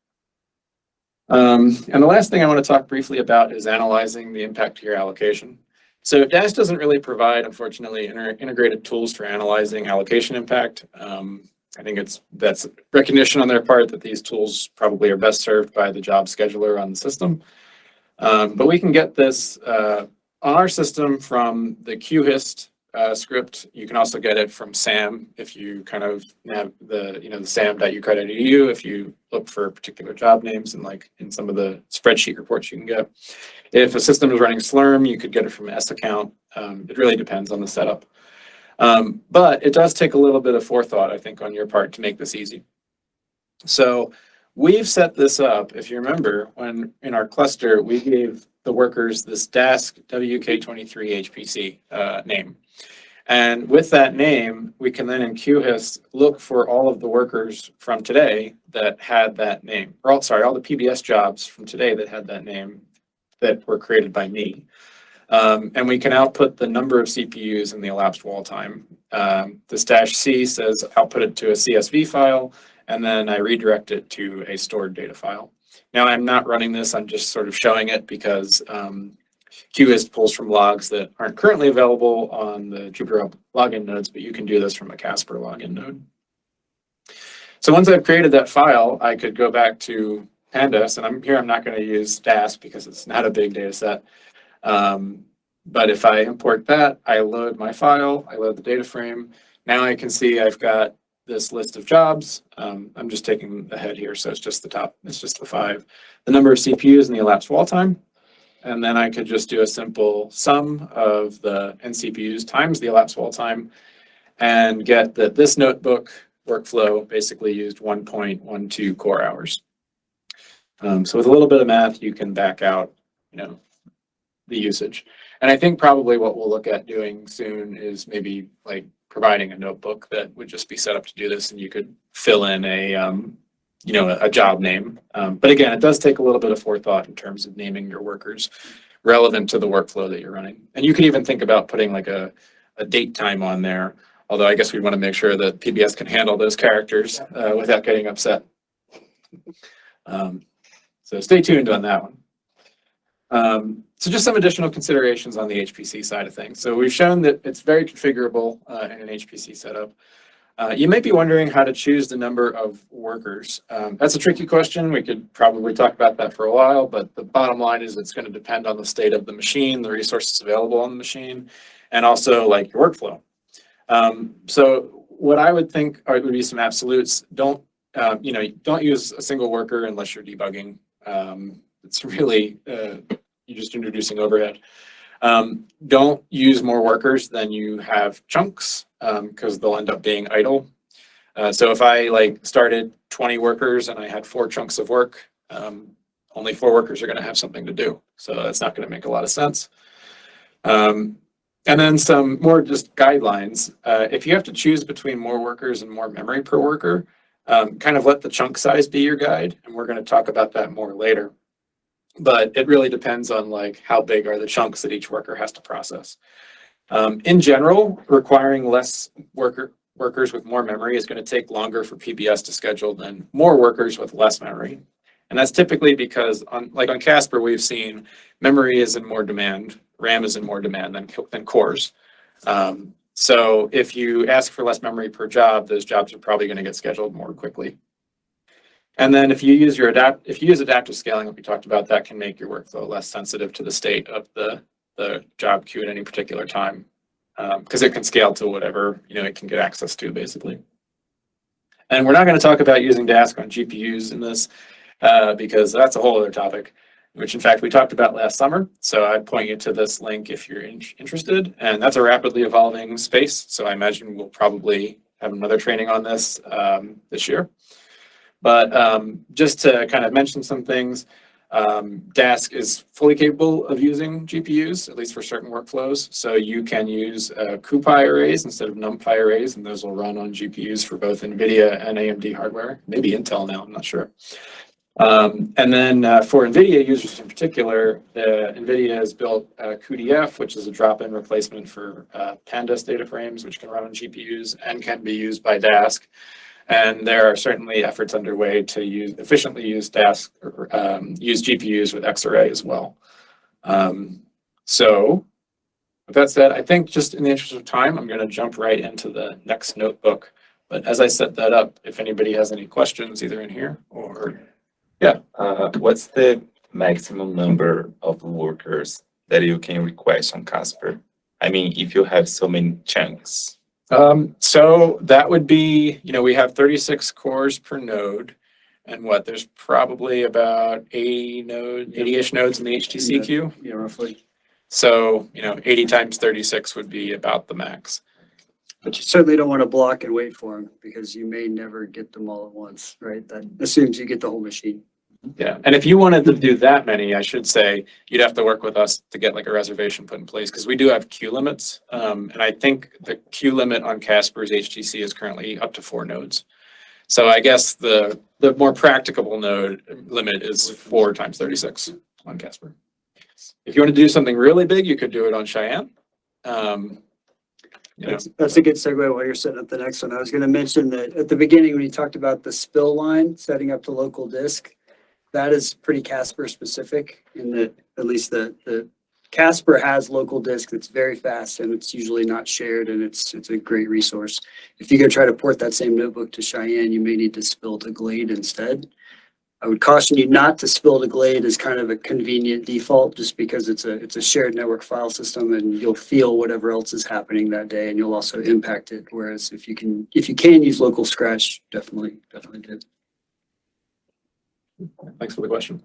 And the last thing I want to talk briefly about is analyzing the impact to your allocation. So Dask doesn't really provide, unfortunately, integrated tools for analyzing allocation impact. I think that's recognition on their part that these tools probably are best served by the job scheduler on the system. But we can get this on our system from the QHIST script. You can also get it from SAM if you kind of have the sam.ucred.edu if you look for particular job names and like in some of the spreadsheet reports you can get. If a system is running Slurm, you could get it from S account. It really depends on the setup. But it does take a little bit of forethought, I think, on your part to make this easy. So we've set this up, if you remember, when in our cluster, we gave the workers this Dask WK23 HPC name. And with that name, we can then in QHIS look for all of the workers from today that had that name, or all the PBS jobs from today that had that name that were created by me. And we can output the number of CPUs and the elapsed wall time. This -C says output it to a CSV file, and then I redirect it to a stored data file. Now I'm not running this, I'm just sort of showing it because QHIS pulls from logs that aren't currently available on the Jupyter login nodes, but you can do this from a Casper login node. So once I've created that file, I could go back to Pandas, and I'm not going to use Dask because it's not a big data set. But if I import that, I load my file, I load the data frame. Now I can see I've got this list of jobs. I'm just taking the head here, so it's just the top, it's just the 5. The number of CPUs and the elapsed wall time. And then I could just do a simple sum of the NCPUs times the elapsed wall time and get that this notebook workflow basically used 1.12 core hours. So with a little bit of math, you can back out, the usage. And I think probably what we'll look at doing soon is maybe like providing a notebook that would just be set up to do this, and you could fill in a job name. But again, it does take a little bit of forethought in terms of naming your workers relevant to the workflow that you're running. And you could even think about putting like a date time on there, although I guess we want to make sure that PBS can handle those characters without getting upset. So stay tuned on that one. So just some additional considerations on the HPC side of things. So we've shown that it's very configurable in an HPC setup. You may be wondering how to choose the number of workers. That's a tricky question. We could probably talk about that for a while, but the bottom line is it's going to depend on the state of the machine, the resources available on the machine, and also like your workflow. So what I would think would be some absolutes. Don't use a single worker unless you're debugging. It's really, you're just introducing overhead. Don't use more workers than you have chunks because they'll end up being idle. So if I started 20 workers and I had 4 chunks of work, only 4 workers are going to have something to do. So that's not going to make a lot of sense. And then some more just guidelines. If you have to choose between more workers and more memory per worker, kind of let the chunk size be your guide. And we're going to talk about that more later. But it really depends on how big are the chunks that each worker has to process. In general, requiring less workers with more memory is going to take longer for PBS to schedule than more workers with less memory. And that's typically because on Casper, we've seen memory is in more demand, RAM is in more demand than cores. So if you ask for less memory per job, those jobs are probably going to get scheduled more quickly. And then if you use adaptive scaling, like we talked about, that can make your workflow less sensitive to the state of the job queue at any particular time, because it can scale to whatever it can get access to, basically. And we're not going to talk about using Dask on GPUs in this, because that's a whole other topic, which in fact we talked about last summer. So I'd point you to this link if you're interested. And that's a rapidly evolving space. So I imagine we'll probably have another training on this this year. But just to kind of mention some things, Dask is fully capable of using GPUs, at least for certain workflows. So you can use CuPy arrays instead of NumPy arrays, and those will run on GPUs for both NVIDIA and AMD hardware, maybe Intel now, I'm not sure. And then for NVIDIA users in particular, NVIDIA has built cuDF, which is a drop-in replacement for Pandas data frames, which can run on GPUs and can be used by Dask. And there are certainly efforts underway to efficiently use Dask, use GPUs with Xarray as well. So with that said, I think just in the interest of time, I'm going to jump right into the next notebook. But as I set that up, if anybody has any questions, either in here or, yeah. What's the maximum number of workers that you can request on Casper? I mean, if you have so many chunks. So that would be, we have 36 cores per node, and there's probably about 80-ish nodes in the HTC queue. Yeah, roughly. So, 80 times 36 would be about the max. But you certainly don't want to block and wait for them because you may never get them all at once, right? That assumes you get the whole machine. Yeah, and if you wanted to do that many, I should say, you'd have to work with us to get like a reservation put in place, because we do have queue limits. And I think the queue limit on Casper's HTC is currently up to 4 nodes. So I guess the more practicable node limit is 4 times 36 on Casper. If you want to do something really big, you could do it on Cheyenne. That's a good segue while you're setting up the next one. I was going to mention that at the beginning, when you talked about the spill line, setting up the local disk, that is pretty Casper specific in that at least the Casper has local disk that's very fast and it's usually not shared, and it's a great resource. If you go try to port that same notebook to Cheyenne, you may need to spill to Glade instead. I would caution you not to spill to Glade as kind of a convenient default, just because it's a shared network file system and you'll feel whatever else is happening that day and you'll also impact it. Whereas if you can use local scratch, definitely do. Thanks for the question.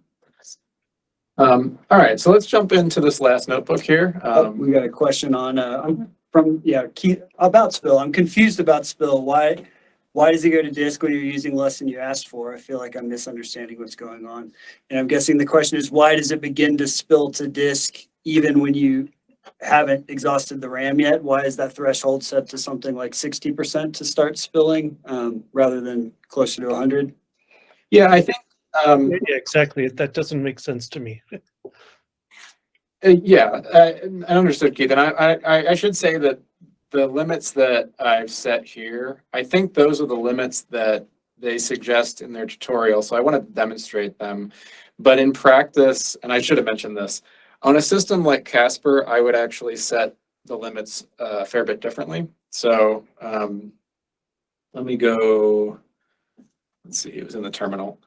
All right, so let's jump into this last notebook here. We got a question on Keith about spill. I'm confused about spill. Why does it go to disk when you're using less than you asked for? I feel like I'm misunderstanding what's going on. And I'm guessing the question is, why does it begin to spill to disk even when you haven't exhausted the RAM yet? Why is that threshold set to something like 60% to start spilling rather than closer to 100? Yeah, I think. Yeah, exactly. That doesn't make sense to me. I understood, Keith. And I should say that the limits that I've set here, I think those are the limits that they suggest in their tutorial. So I want to demonstrate them. But in practice, and I should have mentioned this, on a system like Casper, I would actually set the limits a fair bit differently. So let me go, let's see, it was in the terminal.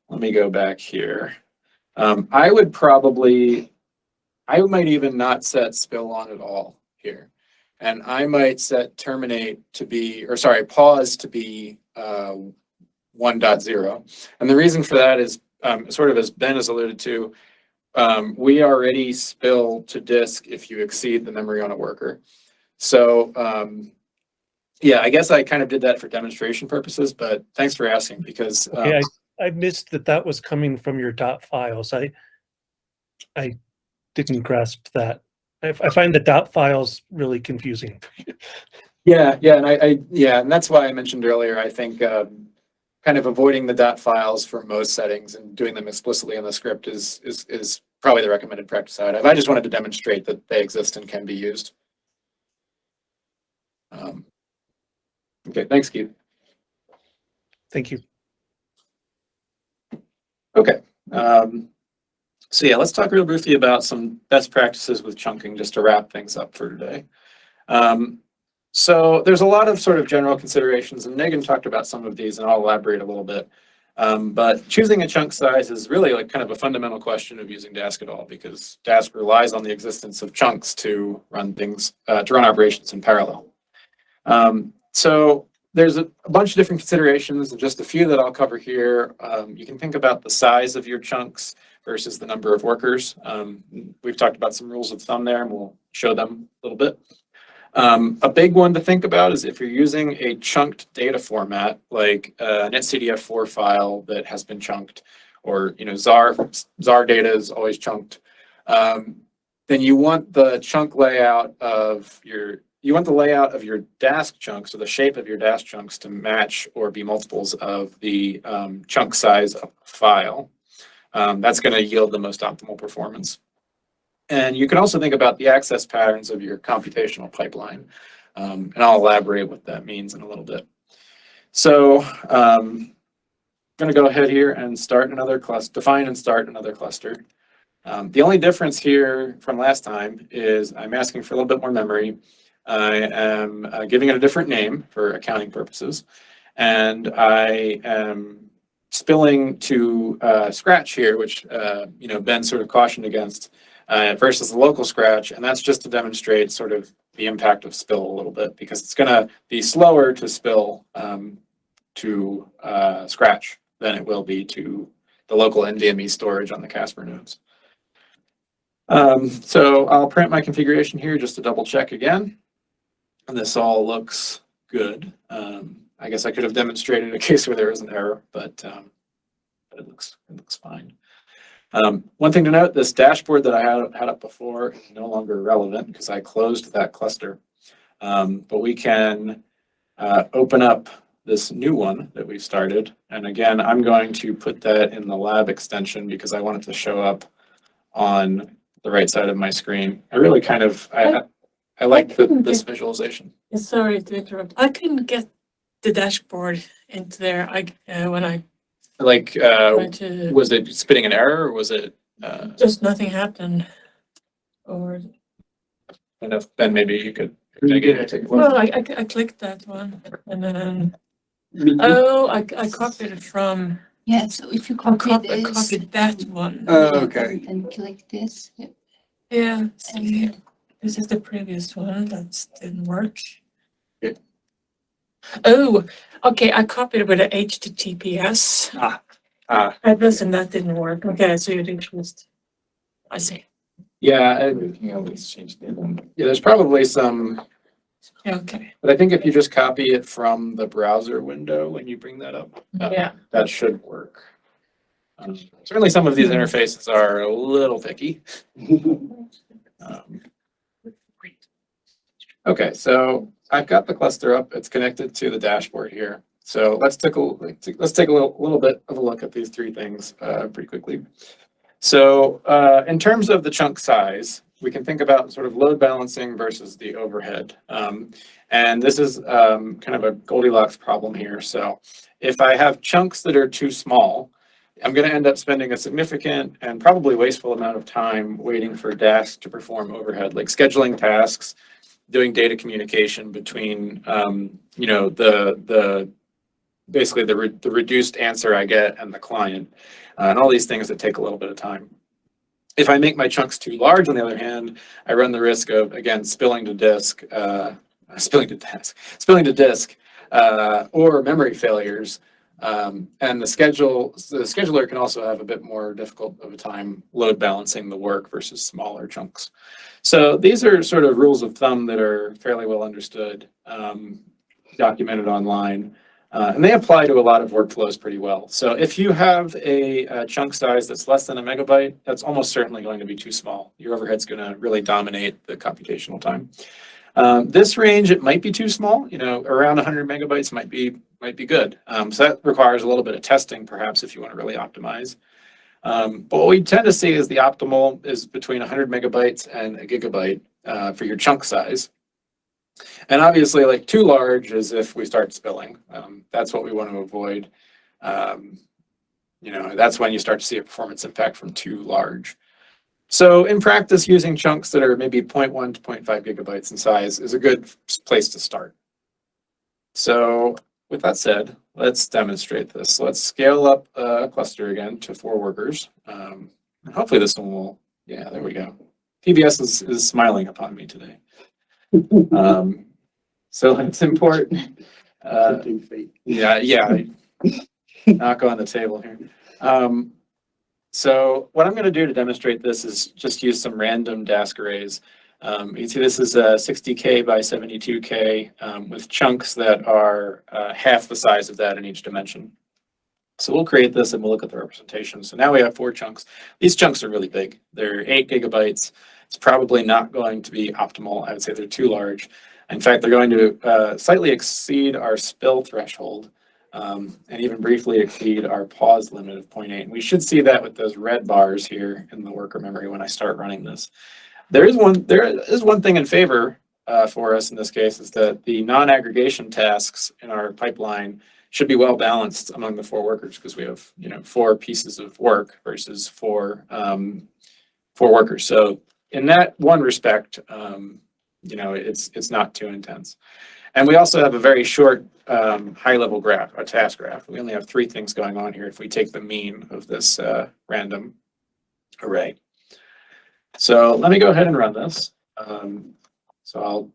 Let me go back here. I might even not set spill on at all here. And I might set terminate to be, pause to be 1.0. And the reason for that is sort of as Ben has alluded to, we already spill to disk if you exceed the memory on a worker. So I guess I kind of did that for demonstration purposes, but thanks for asking because I missed that was coming from your .dot files. I didn't grasp that. I find the .dot files really confusing. And and that's why I mentioned earlier, I think kind of avoiding the .dot files for most settings and doing them explicitly in the script is probably the recommended practice I would have. I just wanted to demonstrate that they exist and can be used. Okay, thanks, Keith. Thank you. Okay. Let's talk real briefly about some best practices with chunking just to wrap things up for today. So there's a lot of sort of general considerations, and Megan talked about some of these, and I'll elaborate a little bit. But choosing a chunk size is really like kind of a fundamental question of using Dask at all, because Dask relies on the existence of chunks to run things, to run operations in parallel. So there's a bunch of different considerations, and just a few that I'll cover here. You can think about the size of your chunks versus the number of workers. We've talked about some rules of thumb there, and we'll show them a little bit. A big one to think about is if you're using a chunked data format, like an NCDF4 file that has been chunked, or ZAR data is always chunked, then you want the chunk layout of your Dask chunks, or the shape of your Dask chunks, to match or be multiples of the chunk size of the file. That's going to yield the most optimal performance. And you can also think about the access patterns of your computational pipeline. And I'll elaborate what that means in a little bit. So I'm going to go ahead here and start another cluster, define and start another cluster. The only difference here from last time is I'm asking for a little bit more memory. I am giving it a different name for accounting purposes. And I am spilling to scratch here, which Ben sort of cautioned against, versus the local scratch. And that's just to demonstrate sort of the impact of spill a little bit, because it's going to be slower to spill to scratch than it will be to the local NVMe storage on the Casper nodes. So I'll print my configuration here just to double check again. And this all looks good. I guess I could have demonstrated a case where there is an error, but it looks fine. One thing to note, this dashboard that I had up before is no longer relevant because I closed that cluster. But we can open up this new one that we've started. And again, I'm going to put that in the lab extension because I want it to show up on the right side of my screen. I really kind of, I like this visualization. Sorry to interrupt. I couldn't get the dashboard into there. When I Like, tried to, was it spitting an error or was it, just nothing happened. Or, enough? Then maybe you could dig in and take a look. well, I clicked that one and then, oh, I copied it from, Yeah, so if you I copy this. copied that one. Okay. And click this. Yeah. Yeah, see, And this is the previous one that didn't work. Okay. Oh, okay, I copied it with a HTTPS address and that didn't work. Okay, so you didn't just, I see. Yeah, We can always change the number. yeah, there's probably some, Yeah, okay, but I think if you just copy it from the browser window when you bring that up, yeah. that should work. Certainly some of these interfaces are a little picky. Okay, so I've got the cluster up. It's connected to the dashboard here. So let's take a little bit of a look at these three things pretty quickly. So in terms of the chunk size, we can think about sort of load balancing versus the overhead. And this is kind of a Goldilocks problem here. So if I have chunks that are too small, I'm going to end up spending a significant and probably wasteful amount of time waiting for Dask to perform overhead, like scheduling tasks, doing data communication between, you know, basically the reduced answer I get and the client, and all these things that take a little bit of time. If I make my chunks too large, on the other hand, I run the risk of, again, spilling to disk, or memory failures. And the scheduler can also have a bit more difficult of a time load balancing the work versus smaller chunks. So these are sort of rules of thumb that are fairly well understood, documented online, and they apply to a lot of workflows pretty well. So if you have a chunk size that's less than a megabyte, that's almost certainly going to be too small. Your overhead's going to really dominate the computational time. This range, it might be too small, you know, around 100 megabytes might be good. So that requires a little bit of testing, perhaps, if you want to really optimize. But what we tend to see is the optimal is between 100 megabytes and a gigabyte for your chunk size. And obviously, like too large is if we start spilling. That's what we want to avoid. You know, that's when you start to see a performance impact from too large. So in practice, using chunks that are maybe 0.1 to 0.5 gigabytes in size is a good place to start. So with that said, let's demonstrate this. Let's scale up a cluster again to 4 workers. And hopefully this one will, yeah, there we go. PBS is smiling upon me today. So let's import. Yeah, knock on the table here. So what I'm going to do to demonstrate this is just use some random Dask arrays. You can see this is a 60K by 72K with chunks that are half the size of that in each dimension. So we'll create this and we'll look at the representation. So now we have 4 chunks. These chunks are really big. They're 8 gigabytes. It's probably not going to be optimal. I would say they're too large. In fact, they're going to slightly exceed our spill threshold. And even briefly exceed our pause limit of 0.8. And we should see that with those red bars here in the worker memory when I start running this. There is one thing in favor for us in this case is that the non-aggregation tasks in our pipeline should be well balanced among the 4 workers because we have 4 pieces of work versus 4 workers. So in that one respect, it's not too intense. And we also have a very short high-level graph, a task graph. We only have 3 things going on here if we take the mean of this random array. So let me go ahead and run this. So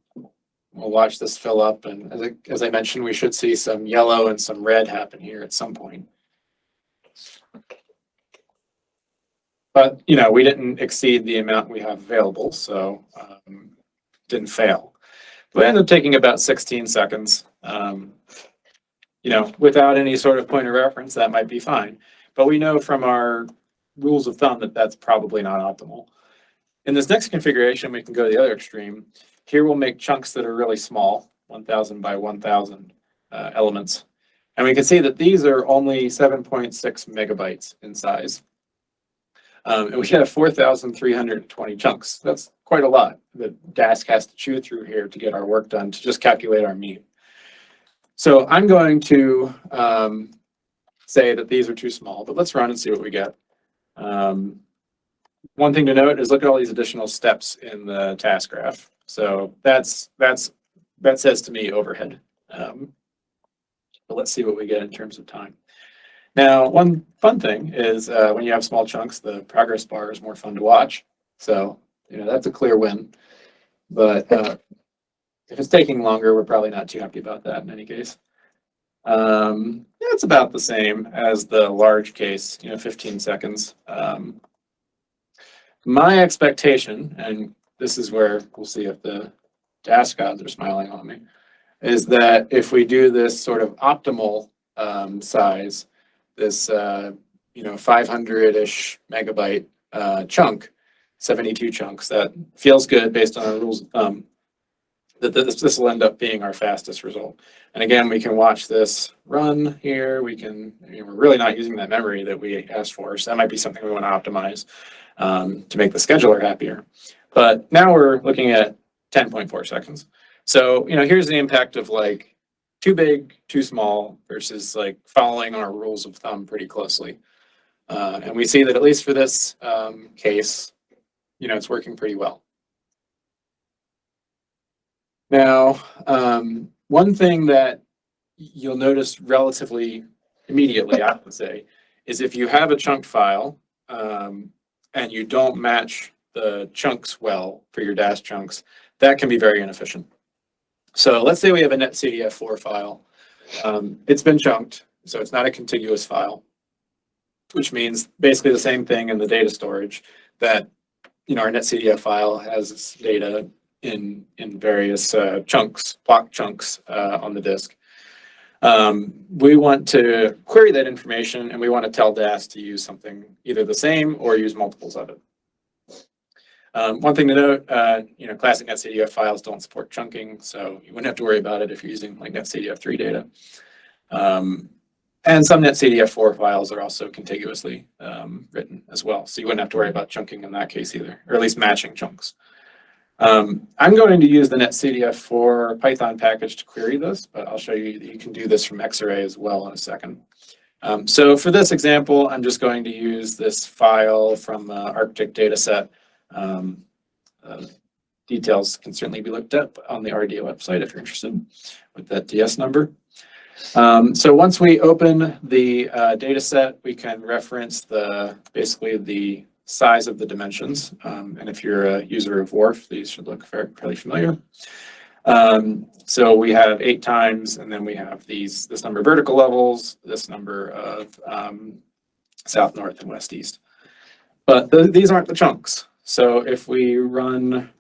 we'll watch this fill up, and as I mentioned, we should see some yellow and some red happen here at some point. But, you know, we didn't exceed the amount we have available, so didn't fail. We ended up taking about 16 seconds. You know, without any sort of point of reference, that might be fine. But we know from our rules of thumb that that's probably not optimal. In this next configuration, we can go to the other extreme. Here we'll make chunks that are really small, 1,000 by 1,000 elements. And we can see that these are only 7.6 megabytes in size. And we should have 4,320 chunks. That's quite a lot that Dask has to chew through here to get our work done, to just calculate our mean. So I'm going to say that these are too small, but let's run and see what we get. One thing to note is look at all these additional steps in the task graph. So that says to me overhead. But let's see what we get in terms of time. Now, one fun thing is when you have small chunks, the progress bar is more fun to watch. So, you know, that's a clear win. But if it's taking longer, we're probably not too happy about that in any case. Yeah, it's about the same as the large case, you know, 15 seconds. My expectation, and this is where we'll see if the Dask gods are smiling on me, is that if we do this sort of optimal size, this you know 500-ish megabyte chunk, 72 chunks, that feels good based on our rules of thumb, that this will end up being our fastest result. And again, we can watch this run here. We can, you know, we're really not using that memory that we asked for, so that might be something we want to optimize to make the scheduler happier. But now we're looking at 10.4 seconds. So, you know, here's the impact of like too big, too small versus like following our rules of thumb pretty closely. And we see that at least for this case, you know, it's working pretty well. Now, one thing that you'll notice relatively immediately, I would say, is if you have a chunk file and you don't match the chunks well for your Dask chunks, that can be very inefficient. So let's say we have a netcdf4 file. It's been chunked, so it's not a contiguous file, which means basically the same thing in the data storage, that, you know, our netcdf file has its data in various chunks, block chunks on the disk. We want to query that information, and we want to tell Dask to use something either the same or use multiples of it. One thing to note, you know, classic netcdf files don't support chunking, so you wouldn't have to worry about it if you're using like netcdf3 data. And some netcdf4 files are also contiguously written as well, so you wouldn't have to worry about chunking in that case either, or at least matching chunks. I'm going to use the netcdf4 Python package to query this, but I'll show you that you can do this from Xarray as well in a second. So for this example, I'm just going to use this file from Arctic dataset. Details can certainly be looked up on the RDO website if you're interested with that DS number. So once we open the data set, we can reference basically the size of the dimensions. And if you're a user of WRF, these should look fairly familiar. So we have 8 times, and then we have this number of vertical levels, this number of south, north, and west, east. But these aren't the chunks. So if we run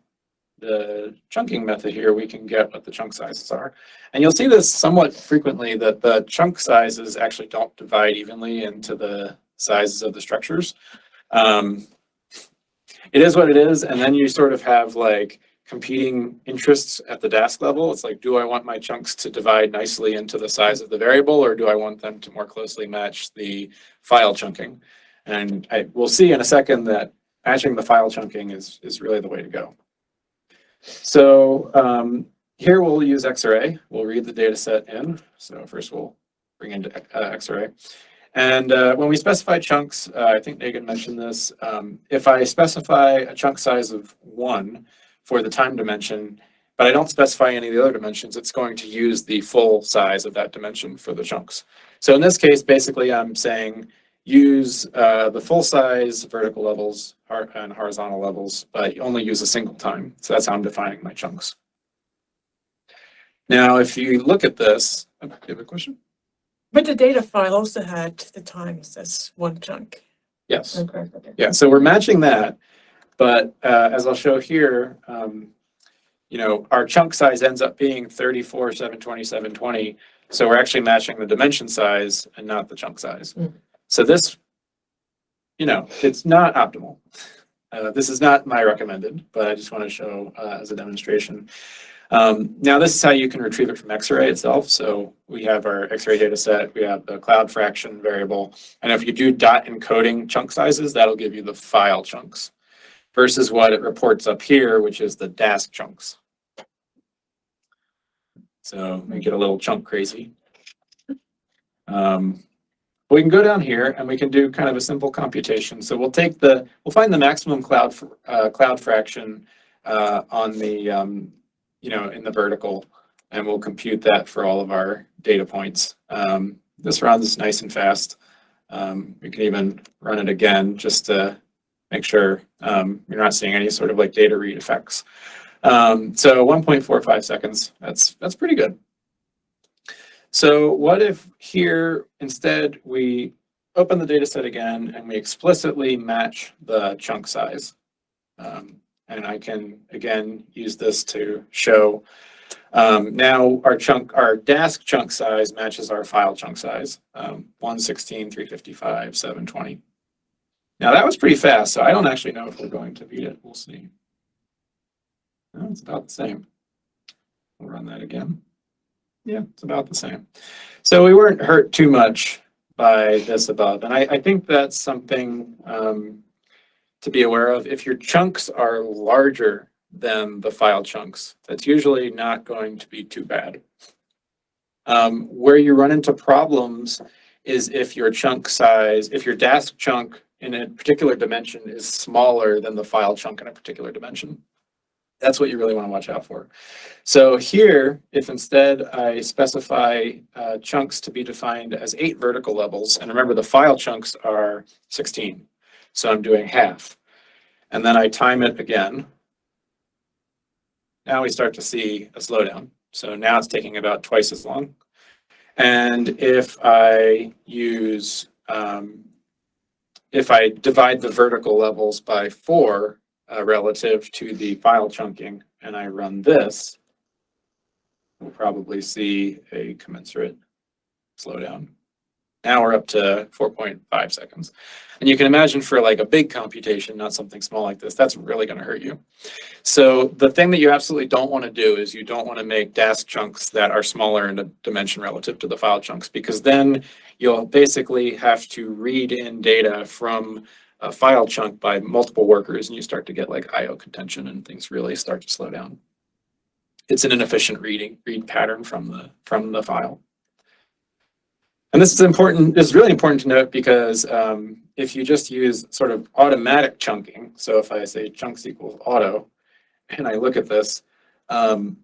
the chunking method here, we can get what the chunk sizes are. And you'll see this somewhat frequently, that the chunk sizes actually don't divide evenly into the sizes of the structures. It is what it is, and then you sort of have like competing interests at the Dask level. It's like, do I want my chunks to divide nicely into the size of the variable, or do I want them to more closely match the file chunking? And we'll see in a second that matching the file chunking is really the way to go. So here we'll use Xarray. We'll read the data set in. So first we'll bring in Xarray. And when we specify chunks, I think Megan mentioned this, if I specify a chunk size of 1 for the time dimension, but I don't specify any of the other dimensions, it's going to use the full size of that dimension for the chunks. So in this case, basically I'm saying use the full size vertical levels and horizontal levels, but you only use a single time. So that's how I'm defining my chunks. Now, if you look at this, do you have a question? But the data file also had the times as one chunk. Yes. Okay. Yeah, so we're matching that, but as I'll show here, you know, our chunk size ends up being 34, 720, 720. So we're actually matching the dimension size and not the chunk size. Mm. So this, you know, it's not optimal. This is not my recommended, but I just want to show as a demonstration. Now this is how you can retrieve it from X-ray itself. So we have our X-ray data set, we have the cloud fraction variable, and if you do dot encoding chunk sizes, that'll give you the file chunks versus what it reports up here, which is the Dask chunks. So we get a little chunk crazy. We can go down here and we can do kind of a simple computation. So we'll find the maximum cloud fraction on the you know, in the vertical, and we'll compute that for all of our data points. This runs nice and fast. We can even run it again just to make sure you're not seeing any sort of like data read effects. So 1.45 seconds, that's pretty good. So what if here instead we open the data set again and we explicitly match the chunk size? And I can again use this to show now our Dask chunk size matches our file chunk size, 116, 355, 720. Now that was pretty fast, so I don't actually know if we're going to beat it. We'll see. No, it's about the same. We'll run that again. Yeah, it's about the same. So we weren't hurt too much by this above. And I think that's something to be aware of. If your chunks are larger than the file chunks, that's usually not going to be too bad. Where you run into problems is if your chunk size, if your Dask chunk in a particular dimension is smaller than the file chunk in a particular dimension. That's what you really want to watch out for. So here, if instead I specify chunks to be defined as 8 vertical levels, and remember the file chunks are 16, so I'm doing half. And then I time it again. Now we start to see a slowdown. So now it's taking about twice as long. And if I use, if I divide the vertical levels by 4, relative to the file chunking, and I run this, we'll probably see a commensurate slowdown. Now we're up to 4.5 seconds. And you can imagine for like a big computation, not something small like this, that's really going to hurt you. So the thing that you absolutely don't want to do is you don't want to make Dask chunks that are smaller in a dimension relative to the file chunks, because then you'll basically have to read in data from a file chunk by multiple workers, and you start to get like IO contention and things really start to slow down. It's an inefficient read pattern from the file. And this is important, it's really important to note because if you just use sort of automatic chunking, so if I say chunks equals auto, and I look at this, Dask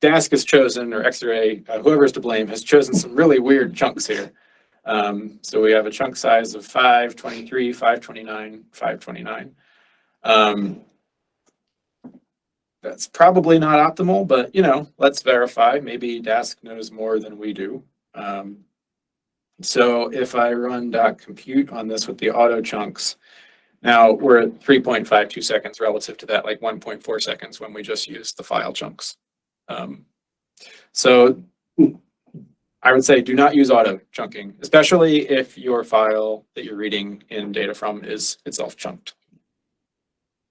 has chosen, or X-ray, whoever's to blame, has chosen some really weird chunks here. So we have a chunk size of 523, 529, 529. That's probably not optimal, but you know, let's verify. Maybe Dask knows more than we do. So if I run .compute on this with the auto chunks, now we're at 3.52 seconds relative to that like 1.4 seconds when we just used the file chunks. So I would say do not use auto chunking, especially if your file that you're reading in data from is itself chunked.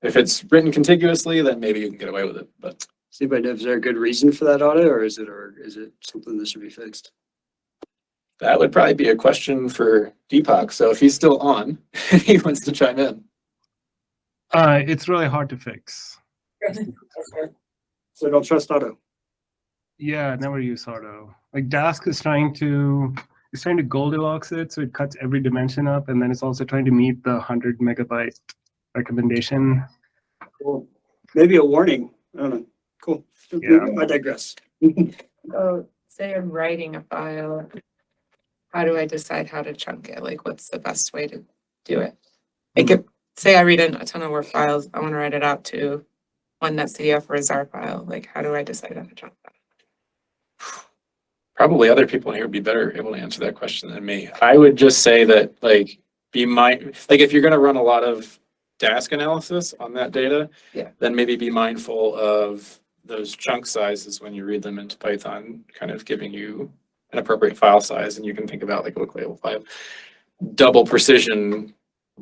If it's written contiguously, then maybe you can get away with it. But Does anybody know, is there a good reason for that auto, or is it something that should be fixed? that would probably be a question for Deepak. So if he's still on, he wants to chime in. It's really hard to fix. So don't trust auto. Yeah, never use auto. Like Dask is trying to Goldilocks it, so it cuts every dimension up, and then it's also trying to meet the 100 megabyte recommendation. Cool. Maybe a warning. I don't know. Cool. Yeah. I digress. So say I'm writing a file, how do I decide how to chunk it? Like what's the best way to do it? Like if, say I read in a ton of Word files, I want to write it out to one .cdf or a ZAR file. Like how do I decide how to chunk that? Probably other people in here would be better able to answer that question than me. I would just say that like like if you're going to run a lot of Dask analysis on that data, Yeah. then maybe be mindful of those chunk sizes when you read them into Python, kind of giving you an appropriate file size. And you can think about like, okay, well, if I have double precision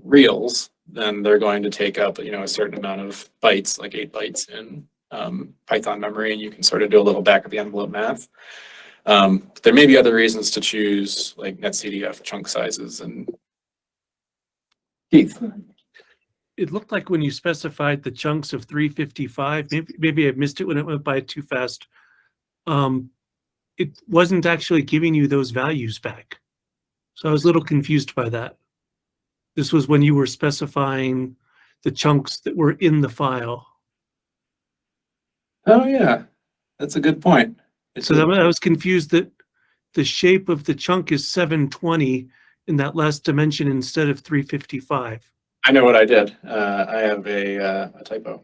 reals, then they're going to take up, a certain amount of bytes, like 8 bytes in Python memory, and you can sort of do a little back of the envelope math. There may be other reasons to choose like netcdf chunk sizes. And Keith. It looked like when you specified the chunks of 355, maybe I missed it when it went by too fast. It wasn't actually giving you those values back. So I was a little confused by that. This was when you were specifying the chunks that were in the file. Oh yeah, that's a good point. So I was confused that the shape of the chunk is 720 in that last dimension instead of 355. I know what I did. I have a typo.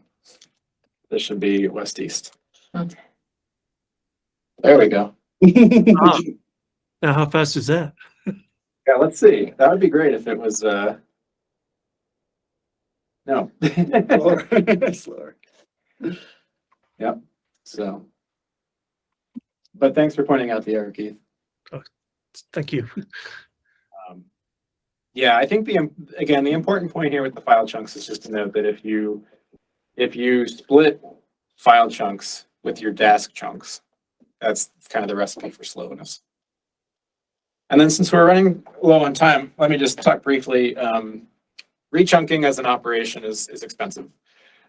This should be west-east. Okay. There we go. Ah. Now, how fast is that? Yeah, let's see. That would be great if it was, no. Slower. Yep, so. But thanks for pointing out the error, Keith. Thank you. Yeah, I think again, the important point here with the file chunks is just to note that if you split file chunks with your Dask chunks, that's kind of the recipe for slowness. And then since we're running low on time, let me just talk briefly. Rechunking as an operation is expensive.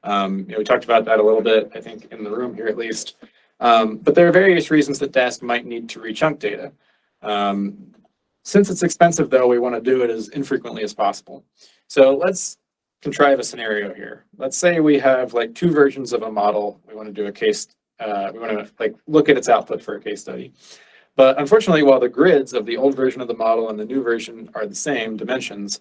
We talked about that a little bit, I think, in the room here at least. But there are various reasons that Dask might need to rechunk data. Since it's expensive, though, we want to do it as infrequently as possible. So let's contrive a scenario here. Let's say we have like 2 versions of a model. We want to do a case. We want to like look at its output for a case study. But unfortunately, while the grids of the old version of the model and the new version are the same dimensions,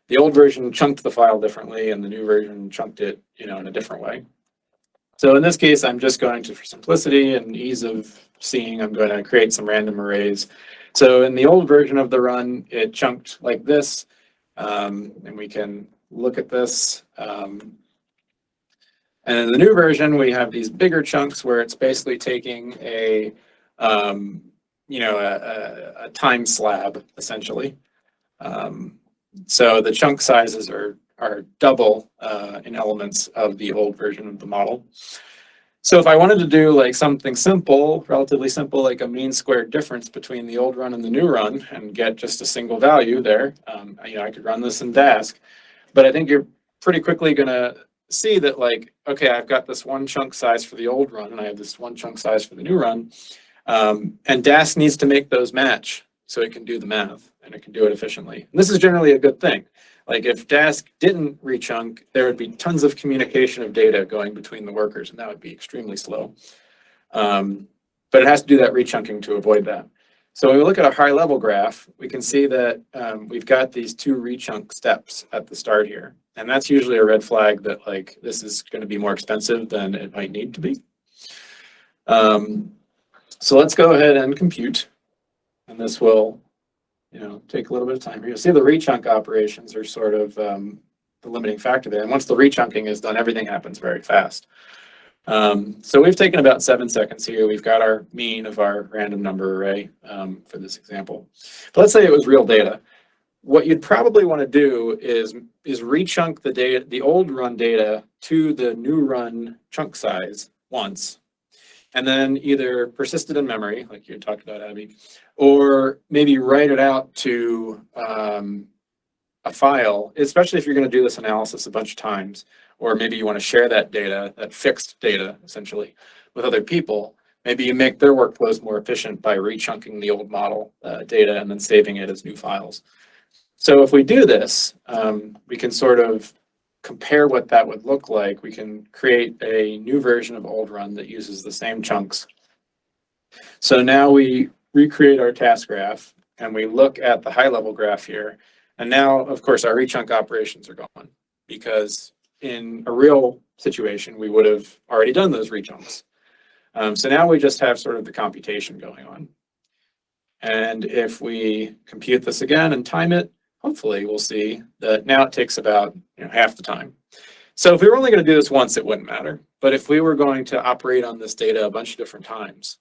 the old version chunked the file differently, and the new version chunked it, in a different way. So in this case, I'm just going to, for simplicity and ease of seeing, I'm going to create some random arrays. So in the old version of the run, it chunked like this, and we can look at this. And in the new version, we have these bigger chunks where it's basically taking a time slab, essentially. So the chunk sizes are double in elements of the old version of the model. So if I wanted to do like something simple, relatively simple, like a mean squared difference between the old run and the new run and get just a single value there, I could run this in Dask, but I think you're pretty quickly gonna see that like, okay, I've got this one chunk size for the old run and I have this one chunk size for the new run. And Dask needs to make those match so it can do the math and it can do it efficiently. And this is generally a good thing. Like if Dask didn't rechunk, there would be tons of communication of data going between the workers, and that would be extremely slow. But it has to do that rechunking to avoid that. So when we look at a high level graph, we can see that we've got these 2 rechunk steps at the start here. And that's usually a red flag that like this is going to be more expensive than it might need to be. So let's go ahead and compute. And this will take a little bit of time. You'll see the rechunk operations are sort of the limiting factor there. And once the rechunking is done, everything happens very fast. So we've taken about 7 seconds here. We've got our mean of our random number array for this example. But let's say it was real data. What you'd probably want to do is rechunk the data, the old run data to the new run chunk size once. And then either persist it in memory, like you talked about, Abby, or maybe write it out to a file, especially if you're going to do this analysis a bunch of times, or maybe you want to share that data, that fixed data, essentially, with other people. Maybe you make their workflows more efficient by rechunking the old model data and then saving it as new files. So if we do this, we can sort of compare what that would look like. We can create a new version of old run that uses the same chunks. So now we recreate our task graph and we look at the high level graph here. And now, of course, our rechunk operations are gone because in a real situation, we would have already done those rechunks. So now we just have sort of the computation going on. And if we compute this again and time it, hopefully we'll see that now it takes about half the time. So if we were only going to do this once, it wouldn't matter. But if we were going to operate on this data a bunch of different times,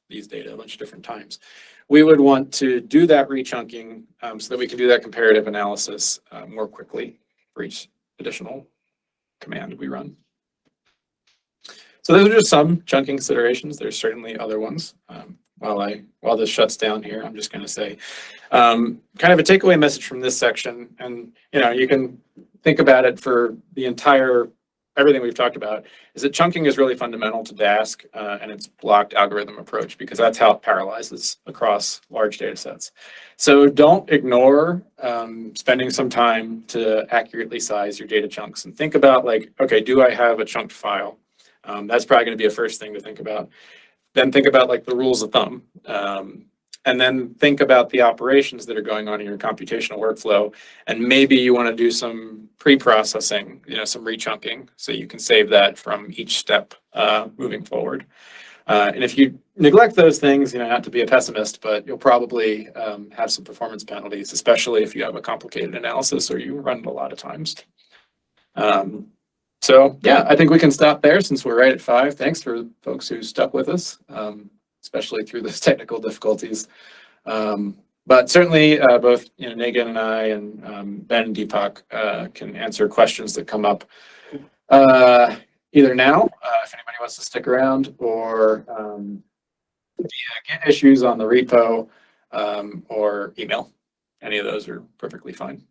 we would want to do that rechunking so that we can do that comparative analysis more quickly for each additional command we run. So those are just some chunking considerations. There's certainly other ones. While this shuts down here, I'm just going to say kind of a takeaway message from this section, and you can think about it for the entire everything we've talked about, is that chunking is really fundamental to Dask and its blocked algorithm approach, because that's how it parallelizes across large data sets. So don't ignore spending some time to accurately size your data chunks and think about like, okay, do I have a chunked file? That's probably going to be a first thing to think about. Then think about like the rules of thumb. And then think about the operations that are going on in your computational workflow. And maybe you want to do some pre-processing, some rechunking, so you can save that from each step moving forward. And if you neglect those things, not to be a pessimist, but you'll probably have some performance penalties, especially if you have a complicated analysis or you run it a lot of times. So yeah, I think we can stop there since we're right at 5. Thanks for folks who stuck with us, especially through those technical difficulties. But certainly both Negan and I and Ben and Deepak can answer questions that come up either now, if anybody wants to stick around, or get issues on the repo or email. Any of those are perfectly fine.